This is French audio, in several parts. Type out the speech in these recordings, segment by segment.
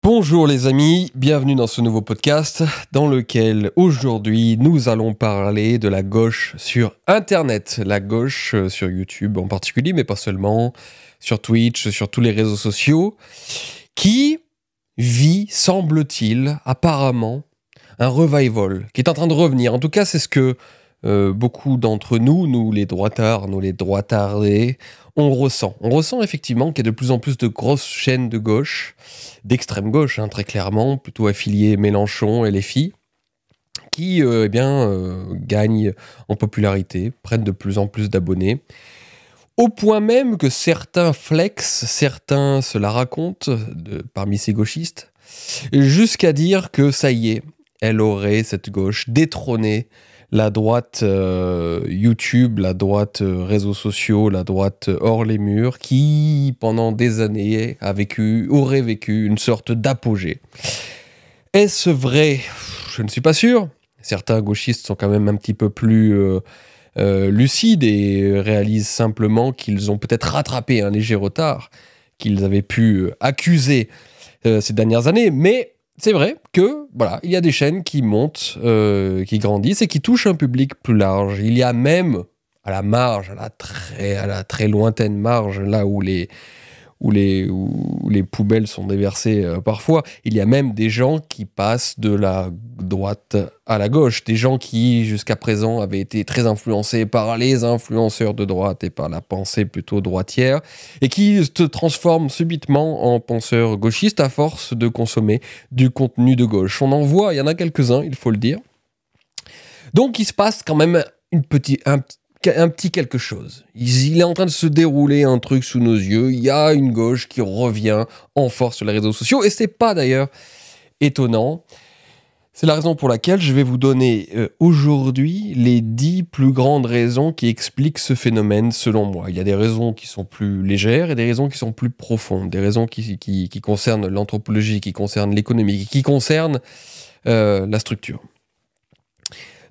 Bonjour les amis, bienvenue dans ce nouveau podcast dans lequel aujourd'hui nous allons parler de la gauche sur Internet, la gauche sur YouTube en particulier, mais pas seulement, sur Twitch, sur tous les réseaux sociaux, qui vit, semble-t-il, apparemment, un revival, qui est en train de revenir. En tout cas, c'est ce que beaucoup d'entre nous les droitards, nous les droitardés, on ressent. On ressent effectivement qu'il y a de plus en plus de grosses chaînes de gauche, d'extrême gauche, très clairement, plutôt affiliées Mélenchon et les filles, qui gagnent en popularité, prennent de plus en plus d'abonnés, au point même que certains flex, certains se la racontent, parmi ces gauchistes, jusqu'à dire que ça y est, elle aurait, cette gauche, détrôné la droite YouTube, la droite réseaux sociaux, la droite hors les murs, qui, pendant des années, aurait vécu une sorte d'apogée. Est-ce vrai? Je ne suis pas sûr. Certains gauchistes sont quand même un petit peu plus lucides et réalisent simplement qu'ils ont peut-être rattrapé un léger retard qu'ils avaient pu accuser ces dernières années, mais c'est vrai que, voilà, il y a des chaînes qui montent, qui grandissent et qui touchent un public plus large. Il y a même, à la marge, à la très lointaine marge, là où les poubelles sont déversées parfois, il y a même des gens qui passent de la droite à la gauche, des gens qui jusqu'à présent avaient été très influencés par les influenceurs de droite et par la pensée plutôt droitière, et qui se transforment subitement en penseurs gauchistes à force de consommer du contenu de gauche. On en voit, il y en a quelques-uns, il faut le dire. Donc il se passe quand même un petit quelque chose. Il est en train de se dérouler un truc sous nos yeux. Il y a une gauche qui revient en force sur les réseaux sociaux. Et c'est pas d'ailleurs étonnant. C'est la raison pour laquelle je vais vous donner aujourd'hui les 10 plus grandes raisons qui expliquent ce phénomène selon moi. Il y a des raisons qui sont plus légères et des raisons qui sont plus profondes. Des raisons qui concernent l'anthropologie, qui concernent l'économie, qui concernent la structure.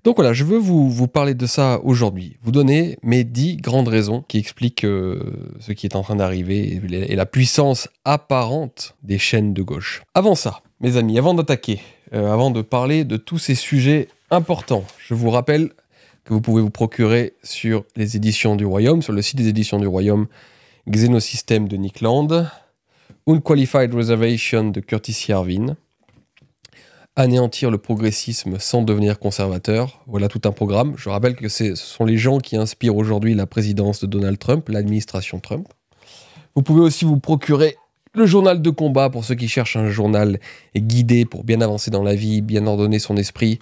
Donc voilà, je veux vous parler de ça aujourd'hui, vous donner mes 10 grandes raisons qui expliquent ce qui est en train d'arriver et la puissance apparente des chaînes de gauche. Avant ça, mes amis, avant d'attaquer, avant de parler de tous ces sujets importants, je vous rappelle que vous pouvez vous procurer sur les éditions du Royaume, sur le site des éditions du Royaume, Xenosystem de Nick Land, Unqualified Reservation de Curtis Yarvin, Anéantir le progressisme sans devenir conservateur. Voilà tout un programme. Je rappelle que ce sont les gens qui inspirent aujourd'hui la présidence de Donald Trump, l'administration Trump. Vous pouvez aussi vous procurer le journal de combat pour ceux qui cherchent un journal guidé pour bien avancer dans la vie, bien ordonner son esprit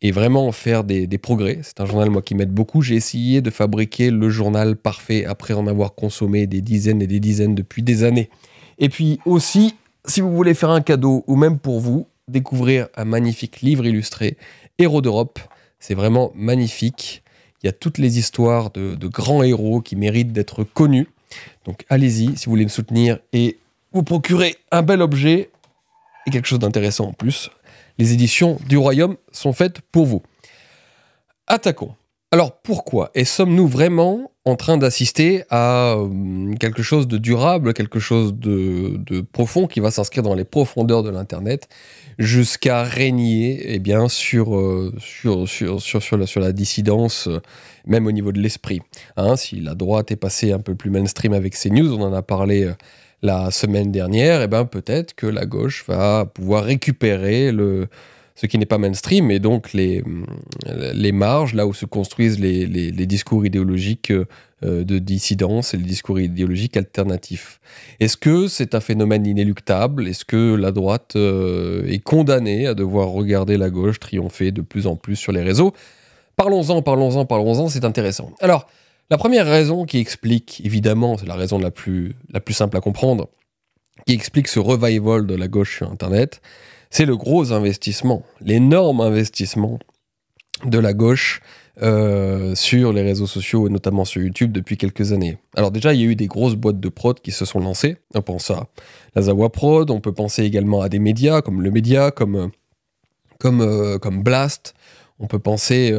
et vraiment faire des progrès. C'est un journal, moi, qui m'aide beaucoup. J'ai essayé de fabriquer le journal parfait après en avoir consommé des dizaines et des dizaines depuis des années. Et puis aussi, si vous voulez faire un cadeau ou même pour vous, découvrir un magnifique livre illustré, Héros d'Europe. C'est vraiment magnifique. Il y a toutes les histoires de grands héros qui méritent d'être connus. Donc allez-y si vous voulez me soutenir et vous procurer un bel objet et quelque chose d'intéressant en plus. Les éditions du Royaume sont faites pour vous. Attaquons. Alors pourquoi? Et sommes-nous vraiment en train d'assister à quelque chose de durable, quelque chose de profond qui va s'inscrire dans les profondeurs de l'Internet jusqu'à régner sur la dissidence, même au niveau de l'esprit. Si la droite est passée un peu plus mainstream avec ses news, on en a parlé la semaine dernière, peut-être que la gauche va pouvoir récupérer ce qui n'est pas mainstream, et donc les marges, là où se construisent les discours idéologiques de dissidence et les discours idéologiques alternatifs. Est-ce que c'est un phénomène inéluctable? Est-ce que la droite est condamnée à devoir regarder la gauche triompher de plus en plus sur les réseaux? Parlons-en, c'est intéressant. Alors, la première raison qui explique, évidemment, c'est la raison la plus simple à comprendre, qui explique ce revival de la gauche sur Internet, c'est le gros investissement, l'énorme investissement de la gauche sur les réseaux sociaux et notamment sur YouTube depuis quelques années. Alors déjà, il y a eu des grosses boîtes de prod qui se sont lancées. On pense à la Zawa Prod, on peut penser également à des médias comme Le Média, comme Blast. On peut penser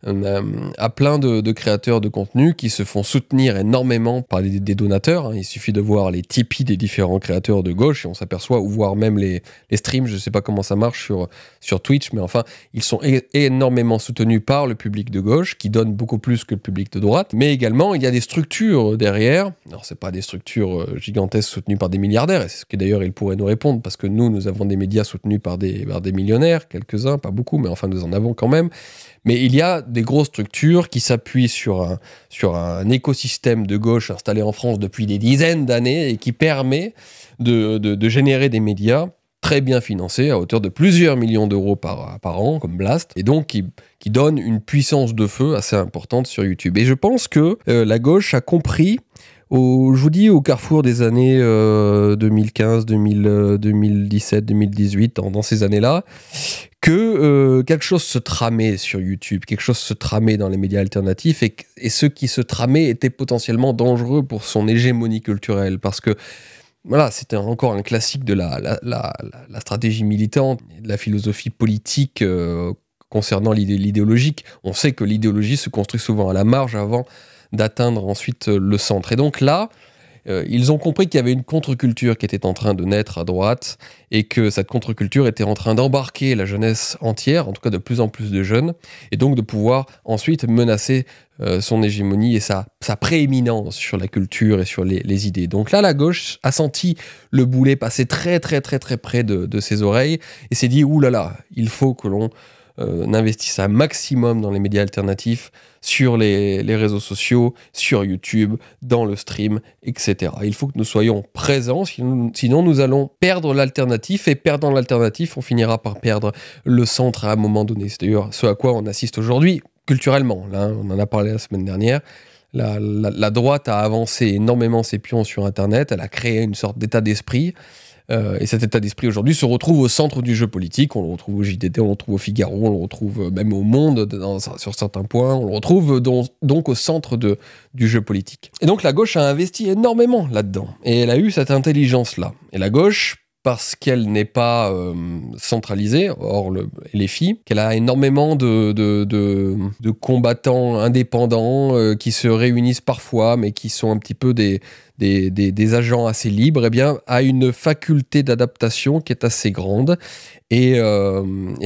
à plein de créateurs de contenu qui se font soutenir énormément par des donateurs. Hein. Il suffit de voir les Tipeee des différents créateurs de gauche et on s'aperçoit, ou voir même les streams, je ne sais pas comment ça marche sur Twitch, mais enfin, ils sont énormément soutenus par le public de gauche, qui donne beaucoup plus que le public de droite. Mais également, il y a des structures derrière. Alors, c'est pas des structures gigantesques soutenues par des milliardaires, et c'est ce que d'ailleurs ils pourraient nous répondre, parce que nous avons des médias soutenus par des millionnaires, quelques-uns, pas beaucoup, mais enfin, nous en avons quand même. Mais il y a des grosses structures qui s'appuient sur un écosystème de gauche installé en France depuis des dizaines d'années et qui permet de générer des médias très bien financés à hauteur de plusieurs millions d'euros par an, comme Blast, et donc qui donne une puissance de feu assez importante sur YouTube. Et je pense que la gauche a compris, je vous dis, au carrefour des années 2015, 2017, 2018, dans ces années-là, que quelque chose se tramait sur YouTube, quelque chose se tramait dans les médias alternatifs, et ce qui se tramait était potentiellement dangereux pour son hégémonie culturelle, parce que voilà, c'était encore un classique de la stratégie militante, de la philosophie politique concernant l'idéologique. On sait que l'idéologie se construit souvent à la marge avant d'atteindre ensuite le centre. Et donc là, ils ont compris qu'il y avait une contre-culture qui était en train de naître à droite et que cette contre-culture était en train d'embarquer la jeunesse entière, en tout cas de plus en plus de jeunes, et donc de pouvoir ensuite menacer son hégémonie et sa prééminence sur la culture et sur les idées. Donc là, la gauche a senti le boulet passer très très très très près de ses oreilles et s'est dit « Ouh là là, il faut que l'on investisse un maximum dans les médias alternatifs, sur les réseaux sociaux, sur YouTube, dans le stream, etc. Il faut que nous soyons présents, sinon nous allons perdre l'alternatif, et perdant l'alternatif, on finira par perdre le centre à un moment donné. C'est d'ailleurs ce à quoi on assiste aujourd'hui, culturellement. Là, on en a parlé la semaine dernière. La droite a avancé énormément ses pions sur Internet, elle a créé une sorte d'état d'esprit, et cet état d'esprit aujourd'hui se retrouve au centre du jeu politique. On le retrouve au JDD, on le retrouve au Figaro, on le retrouve même au Monde sur certains points, on le retrouve donc au centre du jeu politique. Et donc la gauche a investi énormément là-dedans, et elle a eu cette intelligence-là. Et la gauche, parce qu'elle n'est pas centralisée, hors les filles, qu'elle a énormément de combattants indépendants qui se réunissent parfois, mais qui sont un petit peu des agents assez libres, eh bien, a une faculté d'adaptation qui est assez grande. Et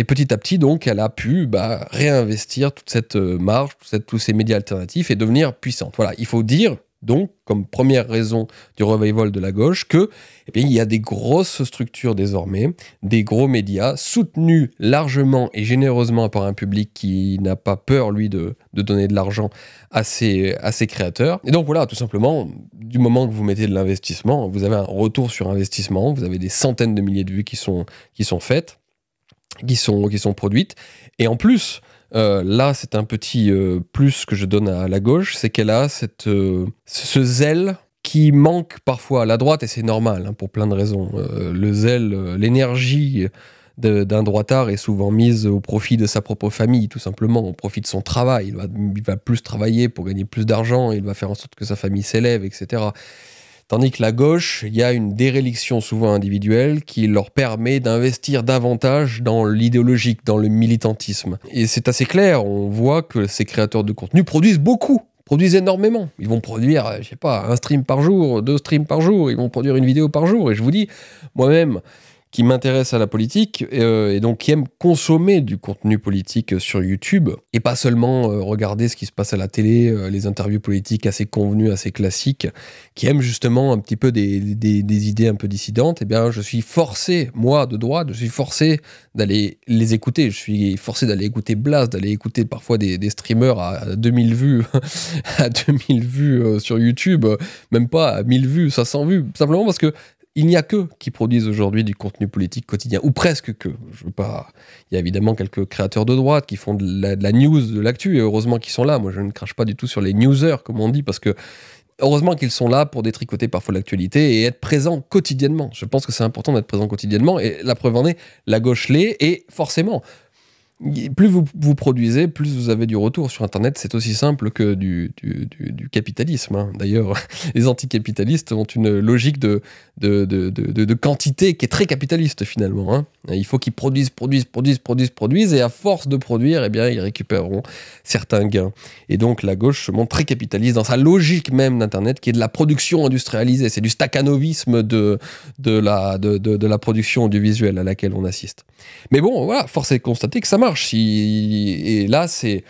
petit à petit, donc, elle a pu réinvestir toute cette marge, tous ces médias alternatifs et devenir puissante. Voilà, il faut dire, donc, comme première raison du revival de la gauche, que il y a des grosses structures désormais, des gros médias soutenus largement et généreusement par un public qui n'a pas peur, lui, de donner de l'argent à ses créateurs. Et donc voilà, tout simplement, du moment que vous mettez de l'investissement, vous avez un retour sur investissement, vous avez des centaines de milliers de vues qui sont faites, qui sont produites, et en plus, là, c'est un petit plus que je donne à la gauche, c'est qu'elle a ce zèle qui manque parfois à la droite, et c'est normal, hein, pour plein de raisons. Le zèle, l'énergie d'un droitard est souvent mise au profit de sa propre famille, tout simplement, au profit de son travail. Il va plus travailler pour gagner plus d'argent, il va faire en sorte que sa famille s'élève, etc. Tandis que la gauche, il y a une déréliction souvent individuelle qui leur permet d'investir davantage dans l'idéologique, dans le militantisme. Et c'est assez clair, on voit que ces créateurs de contenu produisent beaucoup, produisent énormément. Ils vont produire, je sais pas, un stream par jour, 2 streams par jour, ils vont produire une vidéo par jour. Et je vous dis, moi-même, qui m'intéresse à la politique et donc qui aime consommer du contenu politique sur YouTube et pas seulement regarder ce qui se passe à la télé, les interviews politiques assez convenues, assez classiques, qui aime justement un petit peu des idées un peu dissidentes, eh bien je suis forcé, moi de droite, je suis forcé d'aller les écouter. Je suis forcé d'aller écouter Blast, d'aller écouter parfois des streamers à 2000 vues, à 2000 vues sur YouTube, même pas à 1000 vues, 500 vues, simplement parce que il n'y a qu'eux qui produisent aujourd'hui du contenu politique quotidien, ou presque que. Je veux pas. Il y a évidemment quelques créateurs de droite qui font de la news, de l'actu, et heureusement qu'ils sont là. Moi, je ne crache pas du tout sur les newsers, comme on dit, parce que heureusement qu'ils sont là pour détricoter parfois l'actualité et être présents quotidiennement. Je pense que c'est important d'être présent quotidiennement, et la preuve en est, la gauche l'est, et forcément, plus vous produisez, plus vous avez du retour. Sur Internet, c'est aussi simple que du capitalisme, hein. D'ailleurs, les anticapitalistes ont une logique de quantité qui est très capitaliste, finalement, hein. Il faut qu'ils produisent, et à force de produire, eh bien, ils récupéreront certains gains. Et donc, la gauche se montre très capitaliste dans sa logique même d'Internet, qui est de la production industrialisée. C'est du stakhanovisme de la production audiovisuelle à laquelle on assiste. Mais bon, voilà, force est de constater que ça marche. Et là, c'est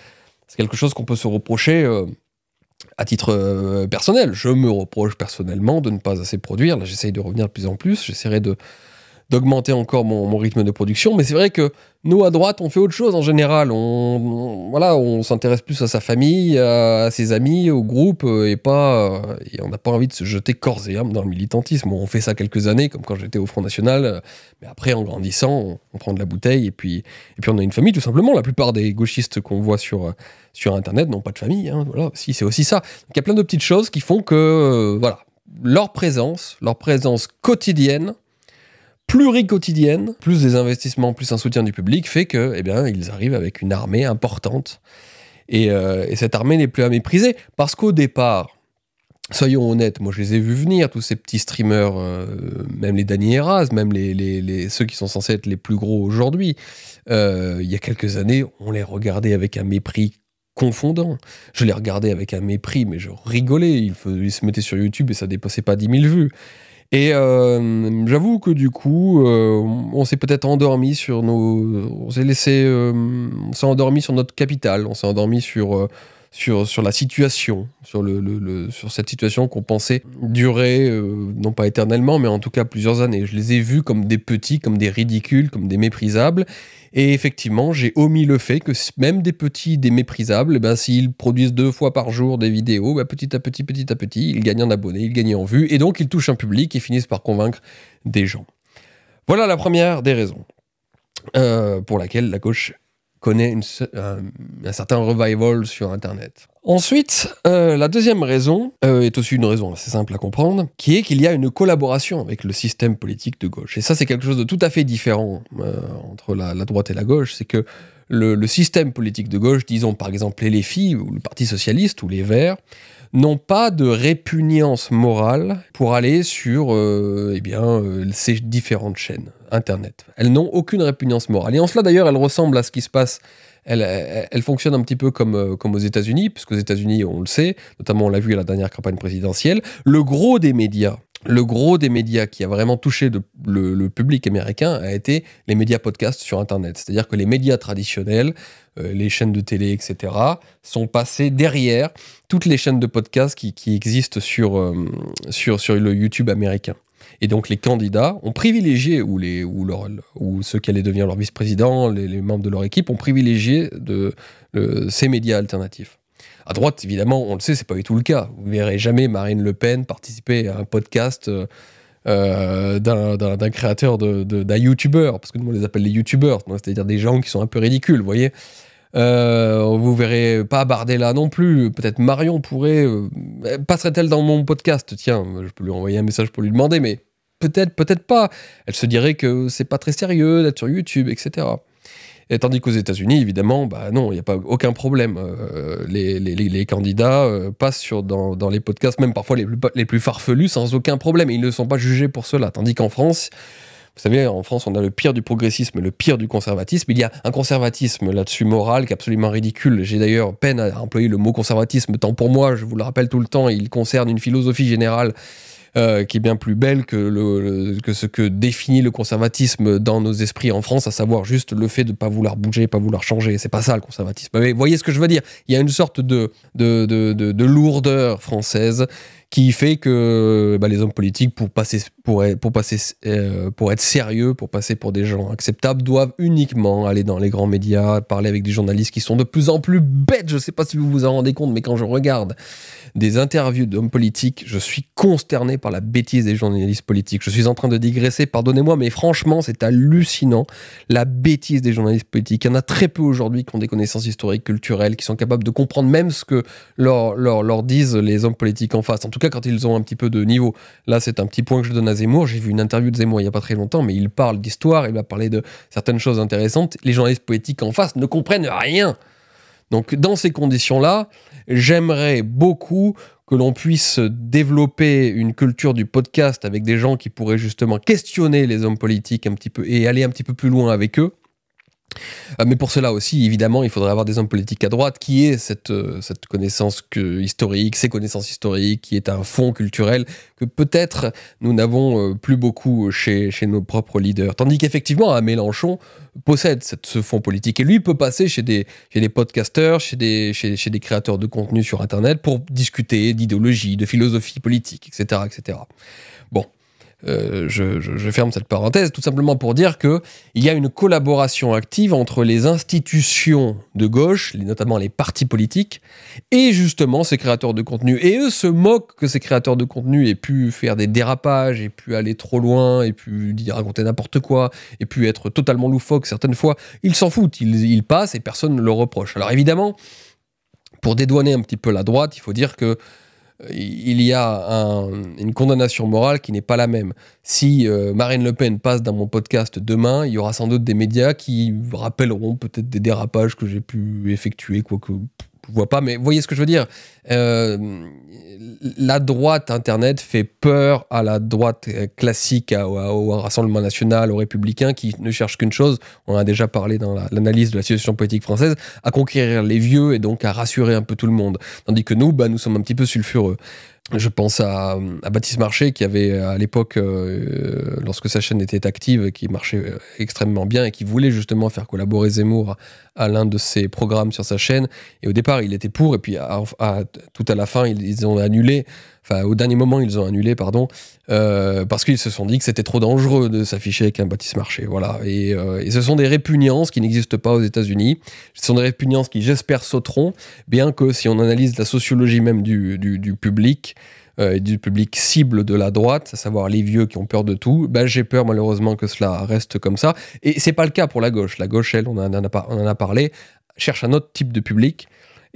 quelque chose qu'on peut se reprocher à titre personnel. Je me reproche personnellement de ne pas assez produire. Là, j'essaye de revenir de plus en plus. J'essaierai d'augmenter encore mon rythme de production. Mais c'est vrai que nous, à droite, on fait autre chose en général. On s'intéresse plus à sa famille, à ses amis, au groupe, et on n'a pas envie de se jeter corps et âme dans le militantisme. On fait ça quelques années, comme quand j'étais au Front National. Mais après, en grandissant, on prend de la bouteille, et puis on a une famille, tout simplement. La plupart des gauchistes qu'on voit sur Internet n'ont pas de famille, hein. Voilà, c'est aussi ça. Donc, il y a plein de petites choses qui font que, leur présence quotidienne, pluriquotidienne, plus des investissements, plus un soutien du public, fait que, eh bien, ils arrivent avec une armée importante. Et cette armée n'est plus à mépriser. Parce qu'au départ, soyons honnêtes, moi je les ai vus venir, tous ces petits streamers, même les Dany Heraz, même ceux qui sont censés être les plus gros aujourd'hui. Il y a quelques années, on les regardait avec un mépris confondant. Je les regardais avec un mépris, mais je rigolais. Ils se mettaient sur YouTube et ça dépassait pas 10 000 vues. Et j'avoue que du coup, on s'est peut-être endormi sur on s'est endormi sur notre capital, on s'est endormi sur la situation, sur cette situation qu'on pensait durer, non pas éternellement, mais en tout cas plusieurs années. Je les ai vus comme des petits, comme des ridicules, comme des méprisables. Et effectivement, j'ai omis le fait que même des petits, des méprisables, s'ils produisent 2 fois par jour des vidéos, petit à petit, ils gagnent en abonnés, ils gagnent en vues, et donc ils touchent un public et finissent par convaincre des gens. Voilà la première des raisons pour laquelle la gauche connaît un certain revival sur Internet. Ensuite, la deuxième raison est aussi une raison assez simple à comprendre, qui est qu'il y a une collaboration avec le système politique de gauche. Et ça, c'est quelque chose de tout à fait différent entre la droite et la gauche. C'est que le système politique de gauche, disons par exemple les LFI, ou le Parti Socialiste, ou les Verts, n'ont pas de répugnance morale pour aller sur ces différentes chaînes Internet. Elles n'ont aucune répugnance morale. Et en cela, d'ailleurs, elles ressemblent à ce qui se passe. Elles fonctionnent un petit peu comme aux États-Unis, puisqu'aux États-Unis, on le sait, notamment on l'a vu à la dernière campagne présidentielle, le gros des médias qui a vraiment touché le public américain a été les médias podcasts sur Internet. C'est-à-dire que les médias traditionnels, les chaînes de télé, etc., sont passés derrière toutes les chaînes de podcasts qui existent sur le YouTube américain. Et donc les candidats ont privilégié, ou ceux qui allaient devenir leur vice-président, les membres de leur équipe, ont privilégié ces médias alternatifs. À droite, évidemment, on le sait, c'est pas du tout le cas. Vous ne verrez jamais Marine Le Pen participer à un podcast d'un créateur, d'un youtubeur, parce que nous on les appelle les youtubeurs, c'est-à-dire des gens qui sont un peu ridicules, vous voyez. Vous verrez pas Bardella non plus. Peut-être Marion pourrait... passerait-elle dans mon podcast? Tiens, je peux lui envoyer un message pour lui demander, mais peut-être pas. Elle se dirait que c'est pas très sérieux d'être sur YouTube, etc. Et tandis qu'aux États-Unis, évidemment, non, il n'y a pas aucun problème. Les candidats passent dans les podcasts, même parfois les plus farfelus, sans aucun problème. Et ils ne sont pas jugés pour cela. Tandis qu'en France, vous savez, en France, on a le pire du progressisme et le pire du conservatisme. Il y a un conservatisme là-dessus moral qui est absolument ridicule. J'ai d'ailleurs peine à employer le mot conservatisme, tant pour moi, je vous le rappelle tout le temps, il concerne une philosophie générale qui est bien plus belle que ce que définit le conservatisme dans nos esprits en France, à savoir juste le fait de ne pas vouloir bouger, pas vouloir changer. C'est pas ça le conservatisme. Mais vous voyez ce que je veux dire? Il y a une sorte de lourdeur française qui fait que les hommes politiques, pour être sérieux, pour passer pour des gens acceptables, doivent uniquement aller dans les grands médias, parler avec des journalistes qui sont de plus en plus bêtes. Je ne sais pas si vous vous en rendez compte, mais quand je regarde des interviews d'hommes politiques, je suis consterné par la bêtise des journalistes politiques. Je suis en train de digresser, pardonnez-moi, mais franchement, c'est hallucinant, la bêtise des journalistes politiques. Il y en a très peu aujourd'hui qui ont des connaissances historiques, culturelles, qui sont capables de comprendre même ce que leur disent les hommes politiques en face. En tout cas quand ils ont un petit peu de niveau. Là, c'est un petit point que je donne à Zemmour. J'ai vu une interview de Zemmour il n'y a pas très longtemps, mais il parle d'histoire, il va parler de certaines choses intéressantes. Les journalistes politiques en face ne comprennent rien. Donc, dans ces conditions-là, j'aimerais beaucoup que l'on puisse développer une culture du podcast avec des gens qui pourraient justement questionner les hommes politiques un petit peu et aller un petit peu plus loin avec eux. Mais pour cela aussi, évidemment, il faudrait avoir des hommes politiques à droite qui aient cette connaissance historique, ces connaissances historiques, qui est un fond culturel que peut-être nous n'avons plus beaucoup chez nos propres leaders. Tandis qu'effectivement, un Mélenchon possède ce fond politique. Et lui peut passer chez des podcasteurs, chez des créateurs de contenu sur Internet pour discuter d'idéologie, de philosophie politique, etc. etc. Bon. Je ferme cette parenthèse tout simplement pour dire qu'il y a une collaboration active entre les institutions de gauche, notamment les partis politiques, et justement ces créateurs de contenu. Et eux se moquent que ces créateurs de contenu aient pu faire des dérapages, aient pu aller trop loin, aient pu raconter n'importe quoi, aient pu être totalement loufoques certaines fois. Ils s'en foutent, ils passent et personne ne le reproche. Alors évidemment, pour dédouaner un petit peu la droite, il faut dire que il y a une condamnation morale qui n'est pas la même. Si Marine Le Pen passe dans mon podcast demain, il y aura sans doute des médias qui rappelleront peut-être des dérapages que j'ai pu effectuer, quoique je vois pas, mais vous voyez ce que je veux dire. La droite Internet fait peur à la droite classique, au Rassemblement National, aux Républicains, qui ne cherchent qu'une chose, on en a déjà parlé dans l'analyse de la situation politique française, à conquérir les vieux et donc à rassurer un peu tout le monde. Tandis que nous, nous sommes un petit peu sulfureux. Je pense à Baptiste Marchais qui avait à l'époque, lorsque sa chaîne était active, qui marchait extrêmement bien et qui voulait justement faire collaborer Zemmour à l'un de ses programmes sur sa chaîne. Et au départ, il était pour, et puis tout à la fin, ils ont annulé. Enfin, au dernier moment, ils ont annulé, pardon, parce qu'ils se sont dit que c'était trop dangereux de s'afficher avec un Baptiste Marchais. Voilà. Et ce sont des répugnances qui n'existent pas aux États-Unis. Ce sont des répugnances qui, j'espère, sauteront, bien que si on analyse la sociologie même du public, du public cible de la droite, à savoir les vieux qui ont peur de tout, j'ai peur malheureusement que cela reste comme ça. Et c'est pas le cas pour la gauche. La gauche, elle, on en a parlé, cherche un autre type de public.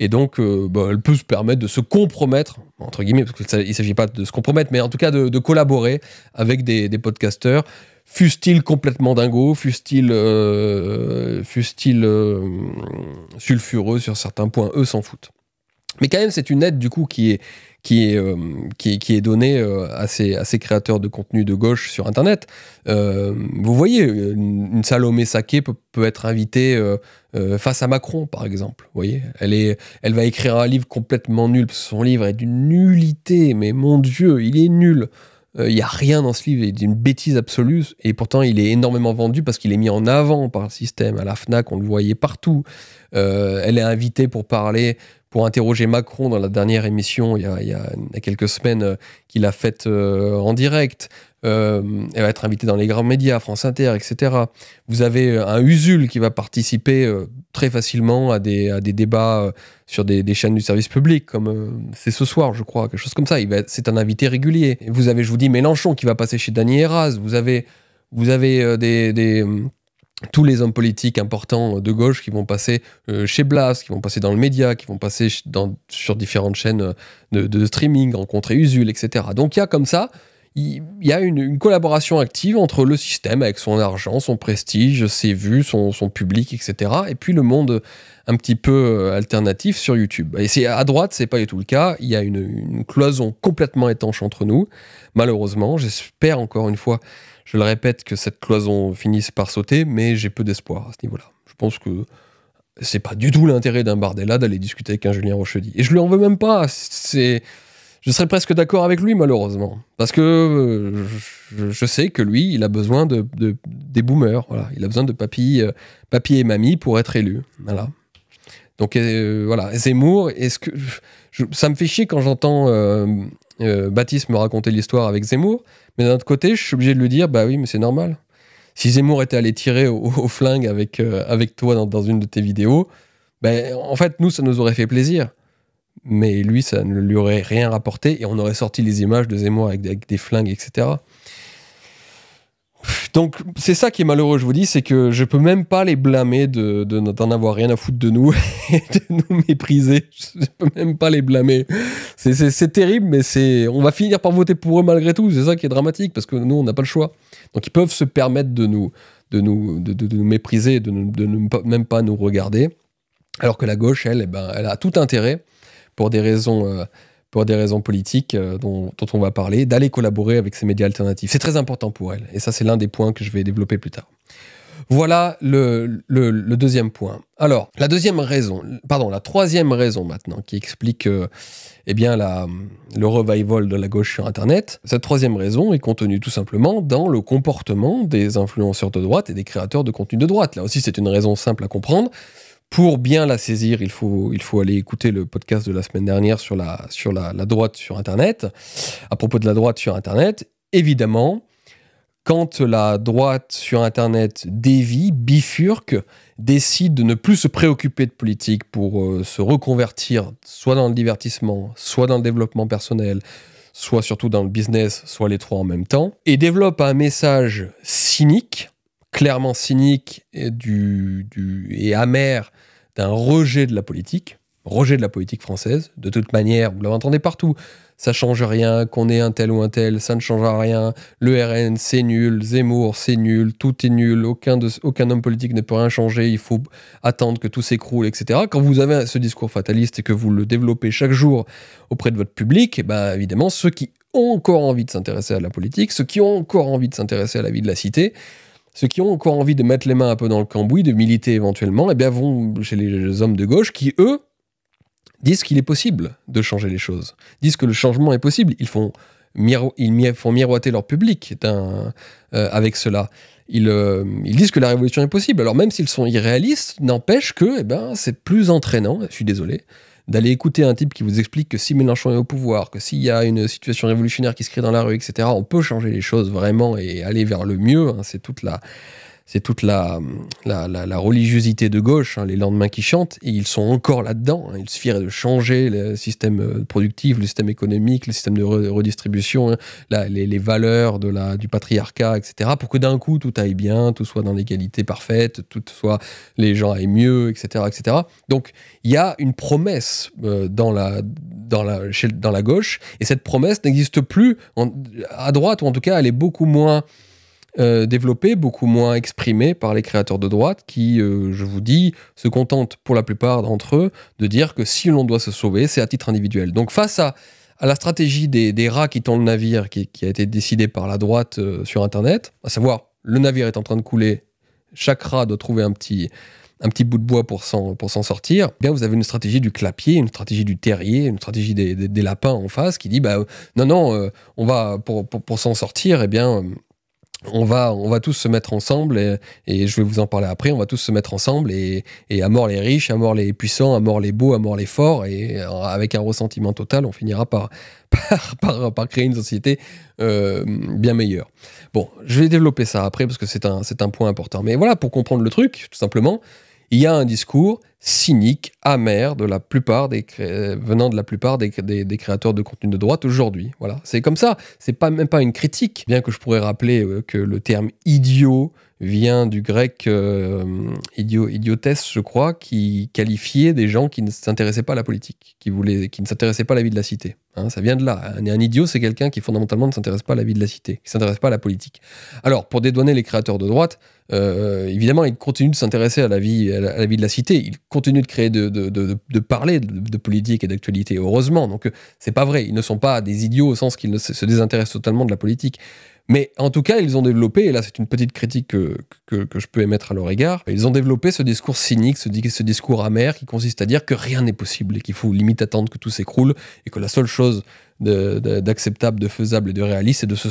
Et donc, elle peut se permettre de se compromettre, entre guillemets, parce qu'il ne s'agit pas de se compromettre, mais en tout cas de collaborer avec des podcasteurs, fussent-ils complètement dingos, fussent-ils sulfureux sur certains points, eux s'en foutent. Mais quand même, c'est une aide du coup qui est donnée à ces créateurs de contenu de gauche sur Internet. Vous voyez, une Salomé Saké peut être invitée face à Macron, par exemple. Vous voyez, elle va écrire un livre complètement nul, parce que son livre est d'une nullité, mais mon Dieu, il est nul. Il n'y a rien dans ce livre, il est d'une bêtise absolue, et pourtant il est énormément vendu parce qu'il est mis en avant par le système. À la FNAC, on le voyait partout. Elle est invitée pour interroger Macron dans la dernière émission, il y a quelques semaines, qu'il a faite en direct. Elle va être invitée dans les grands médias, France Inter, etc. Vous avez un Usul qui va participer très facilement à des débats sur des chaînes du service public, comme c'est ce soir, je crois, quelque chose comme ça. C'est un invité régulier. Et vous avez, je vous dis, Mélenchon qui va passer chez Dany Heraz. Vous avez tous les hommes politiques importants de gauche qui vont passer chez Blas, qui vont passer dans le média, qui vont passer sur différentes chaînes de streaming, rencontrer Usul, etc. Donc il y a comme ça, il y a une collaboration active entre le système avec son argent, son prestige, ses vues, son public, etc. et puis le monde un petit peu alternatif sur YouTube. Et à droite, c'est pas du tout le cas. Il y a une cloison complètement étanche entre nous, malheureusement. J'espère encore une fois, je le répète, que cette cloison finisse par sauter, mais j'ai peu d'espoir à ce niveau-là. Je pense que c'est pas du tout l'intérêt d'un Bardella d'aller discuter avec un Julien Rochedy. Et je lui en veux même pas. Je serais presque d'accord avec lui, malheureusement. Parce que je sais que lui, il a besoin des boomers. Voilà. Il a besoin de papy et mamie pour être élu. Voilà. Donc voilà. Zemmour, ça me fait chier quand j'entends Baptiste me raconter l'histoire avec Zemmour. Mais d'un autre côté, je suis obligé de lui dire, bah oui, mais c'est normal. Si Zemmour était allé tirer au flingue avec toi dans une de tes vidéos, en fait, nous, ça nous aurait fait plaisir. Mais lui, ça ne lui aurait rien rapporté et on aurait sorti les images de Zemmour avec des flingues, etc. Donc c'est ça qui est malheureux, je vous dis, c'est que je peux même pas les blâmer d'en avoir rien à foutre de nous et de nous mépriser. Je peux même pas les blâmer. C'est terrible, mais on va finir par voter pour eux malgré tout. C'est ça qui est dramatique, parce que nous, on n'a pas le choix. Donc ils peuvent se permettre de nous mépriser, même pas nous regarder. Alors que la gauche, elle a tout intérêt, pour des raisons politiques dont on va parler, d'aller collaborer avec ces médias alternatifs. C'est très important pour elle. Et ça, c'est l'un des points que je vais développer plus tard. Voilà le deuxième point. Alors, la troisième raison maintenant, qui explique le revival de la gauche sur Internet. Cette troisième raison est contenue tout simplement dans le comportement des influenceurs de droite et des créateurs de contenu de droite. Là aussi, c'est une raison simple à comprendre. Pour bien la saisir, il faut aller écouter le podcast de la semaine dernière sur la droite sur Internet. À propos de la droite sur Internet, évidemment, quand la droite sur Internet dévie, bifurque, décide de ne plus se préoccuper de politique pour se reconvertir soit dans le divertissement, soit dans le développement personnel, soit surtout dans le business, soit les trois en même temps, et développe un message cynique, clairement cynique et amer, d'un rejet de la politique française. De toute manière, vous l'entendez partout, ça change rien, qu'on ait un tel ou un tel, ça ne changera rien, le RN c'est nul, Zemmour c'est nul, tout est nul, aucun homme politique ne peut rien changer, il faut attendre que tout s'écroule, etc. Quand vous avez ce discours fataliste et que vous le développez chaque jour auprès de votre public, évidemment, ceux qui ont encore envie de s'intéresser à la politique, ceux qui ont encore envie de s'intéresser à la vie de la cité, ceux qui ont encore envie de mettre les mains un peu dans le cambouis, de militer éventuellement, vont chez les hommes de gauche qui, eux, disent qu'il est possible de changer les choses, disent que le changement est possible. Ils font miroiter leur public avec cela. Ils disent que la révolution est possible. Alors même s'ils sont irréalistes, n'empêche que c'est plus entraînant, je suis désolé, d'aller écouter un type qui vous explique que si Mélenchon est au pouvoir, que s'il y a une situation révolutionnaire qui se crée dans la rue, etc., on peut changer les choses vraiment et aller vers le mieux. C'est toute la religiosité de gauche, les lendemains qui chantent, et ils sont encore là-dedans. Il suffirait de changer le système productif, le système économique, le système de redistribution, les valeurs du patriarcat, etc., pour que d'un coup tout aille bien, tout soit dans l'égalité parfaite, les gens aillent mieux, etc., etc. Donc il y a une promesse dans la gauche, et cette promesse n'existe plus à droite, ou en tout cas elle est beaucoup moins développé, beaucoup moins exprimé par les créateurs de droite qui, je vous dis, se contentent pour la plupart d'entre eux de dire que si l'on doit se sauver, c'est à titre individuel. Donc face à la stratégie des rats qui tendent le navire qui a été décidée par la droite sur Internet, à savoir le navire est en train de couler, chaque rat doit trouver un petit bout de bois pour s'en sortir, vous avez une stratégie du clapier, une stratégie du terrier, une stratégie des lapins en face qui dit non, on va pour s'en sortir, on va tous se mettre ensemble et je vais vous en parler après, on va tous se mettre ensemble et à mort les riches, à mort les puissants, à mort les beaux, à mort les forts, et avec un ressentiment total, on finira par créer une société bien meilleure. Bon, je vais développer ça après parce que c'est un point important. Mais voilà, pour comprendre le truc, tout simplement, il y a un discours cynique, amer venant de la plupart des créateurs de contenu de droite aujourd'hui. Voilà, c'est comme ça. C'est même pas une critique, bien que je pourrais rappeler que le terme idiot vient du grec idiotesse, je crois, qui qualifiait des gens qui ne s'intéressaient pas à la politique, qui ne s'intéressaient pas à la vie de la cité. Ça vient de là. Un idiot, c'est quelqu'un qui fondamentalement ne s'intéresse pas à la vie de la cité, qui ne s'intéresse pas à la politique. Alors, pour dédouaner les créateurs de droite, évidemment, ils continuent de s'intéresser à la vie de la cité. Ils continuent de créer, de parler de politique et d'actualité, heureusement. Donc, c'est pas vrai. Ils ne sont pas des idiots au sens qu'ils se désintéressent totalement de la politique. Mais en tout cas, ils ont développé, et là c'est une petite critique que je peux émettre à leur égard, ils ont développé ce discours cynique, ce discours amer qui consiste à dire que rien n'est possible et qu'il faut limite attendre que tout s'écroule et que la seule chose d'acceptable, de faisable et de réaliste, c'est de s'en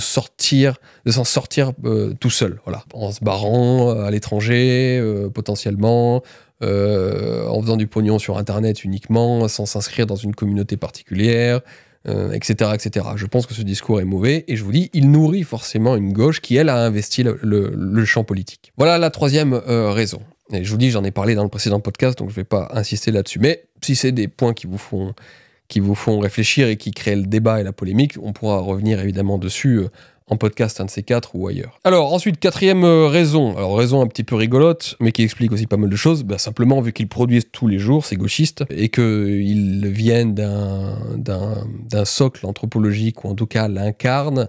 sortir tout seul, voilà, en se barrant à l'étranger potentiellement, en faisant du pognon sur Internet uniquement, sans s'inscrire dans une communauté particulière, etc., etc. Je pense que ce discours est mauvais et je vous dis, il nourrit forcément une gauche qui, elle, a investi le champ politique. Voilà la troisième raison. Et je vous dis, j'en ai parlé dans le précédent podcast, donc je ne vais pas insister là-dessus. Mais si c'est des points qui vous font réfléchir et qui créent le débat et la polémique, on pourra revenir évidemment dessus en podcast, un de ces quatre ou ailleurs. Alors ensuite, quatrième raison, alors raison un petit peu rigolote, mais qui explique aussi pas mal de choses, simplement vu qu'ils produisent tous les jours, ces gauchistes, et qu'ils viennent d'un socle anthropologique, ou en tout cas l'incarnent,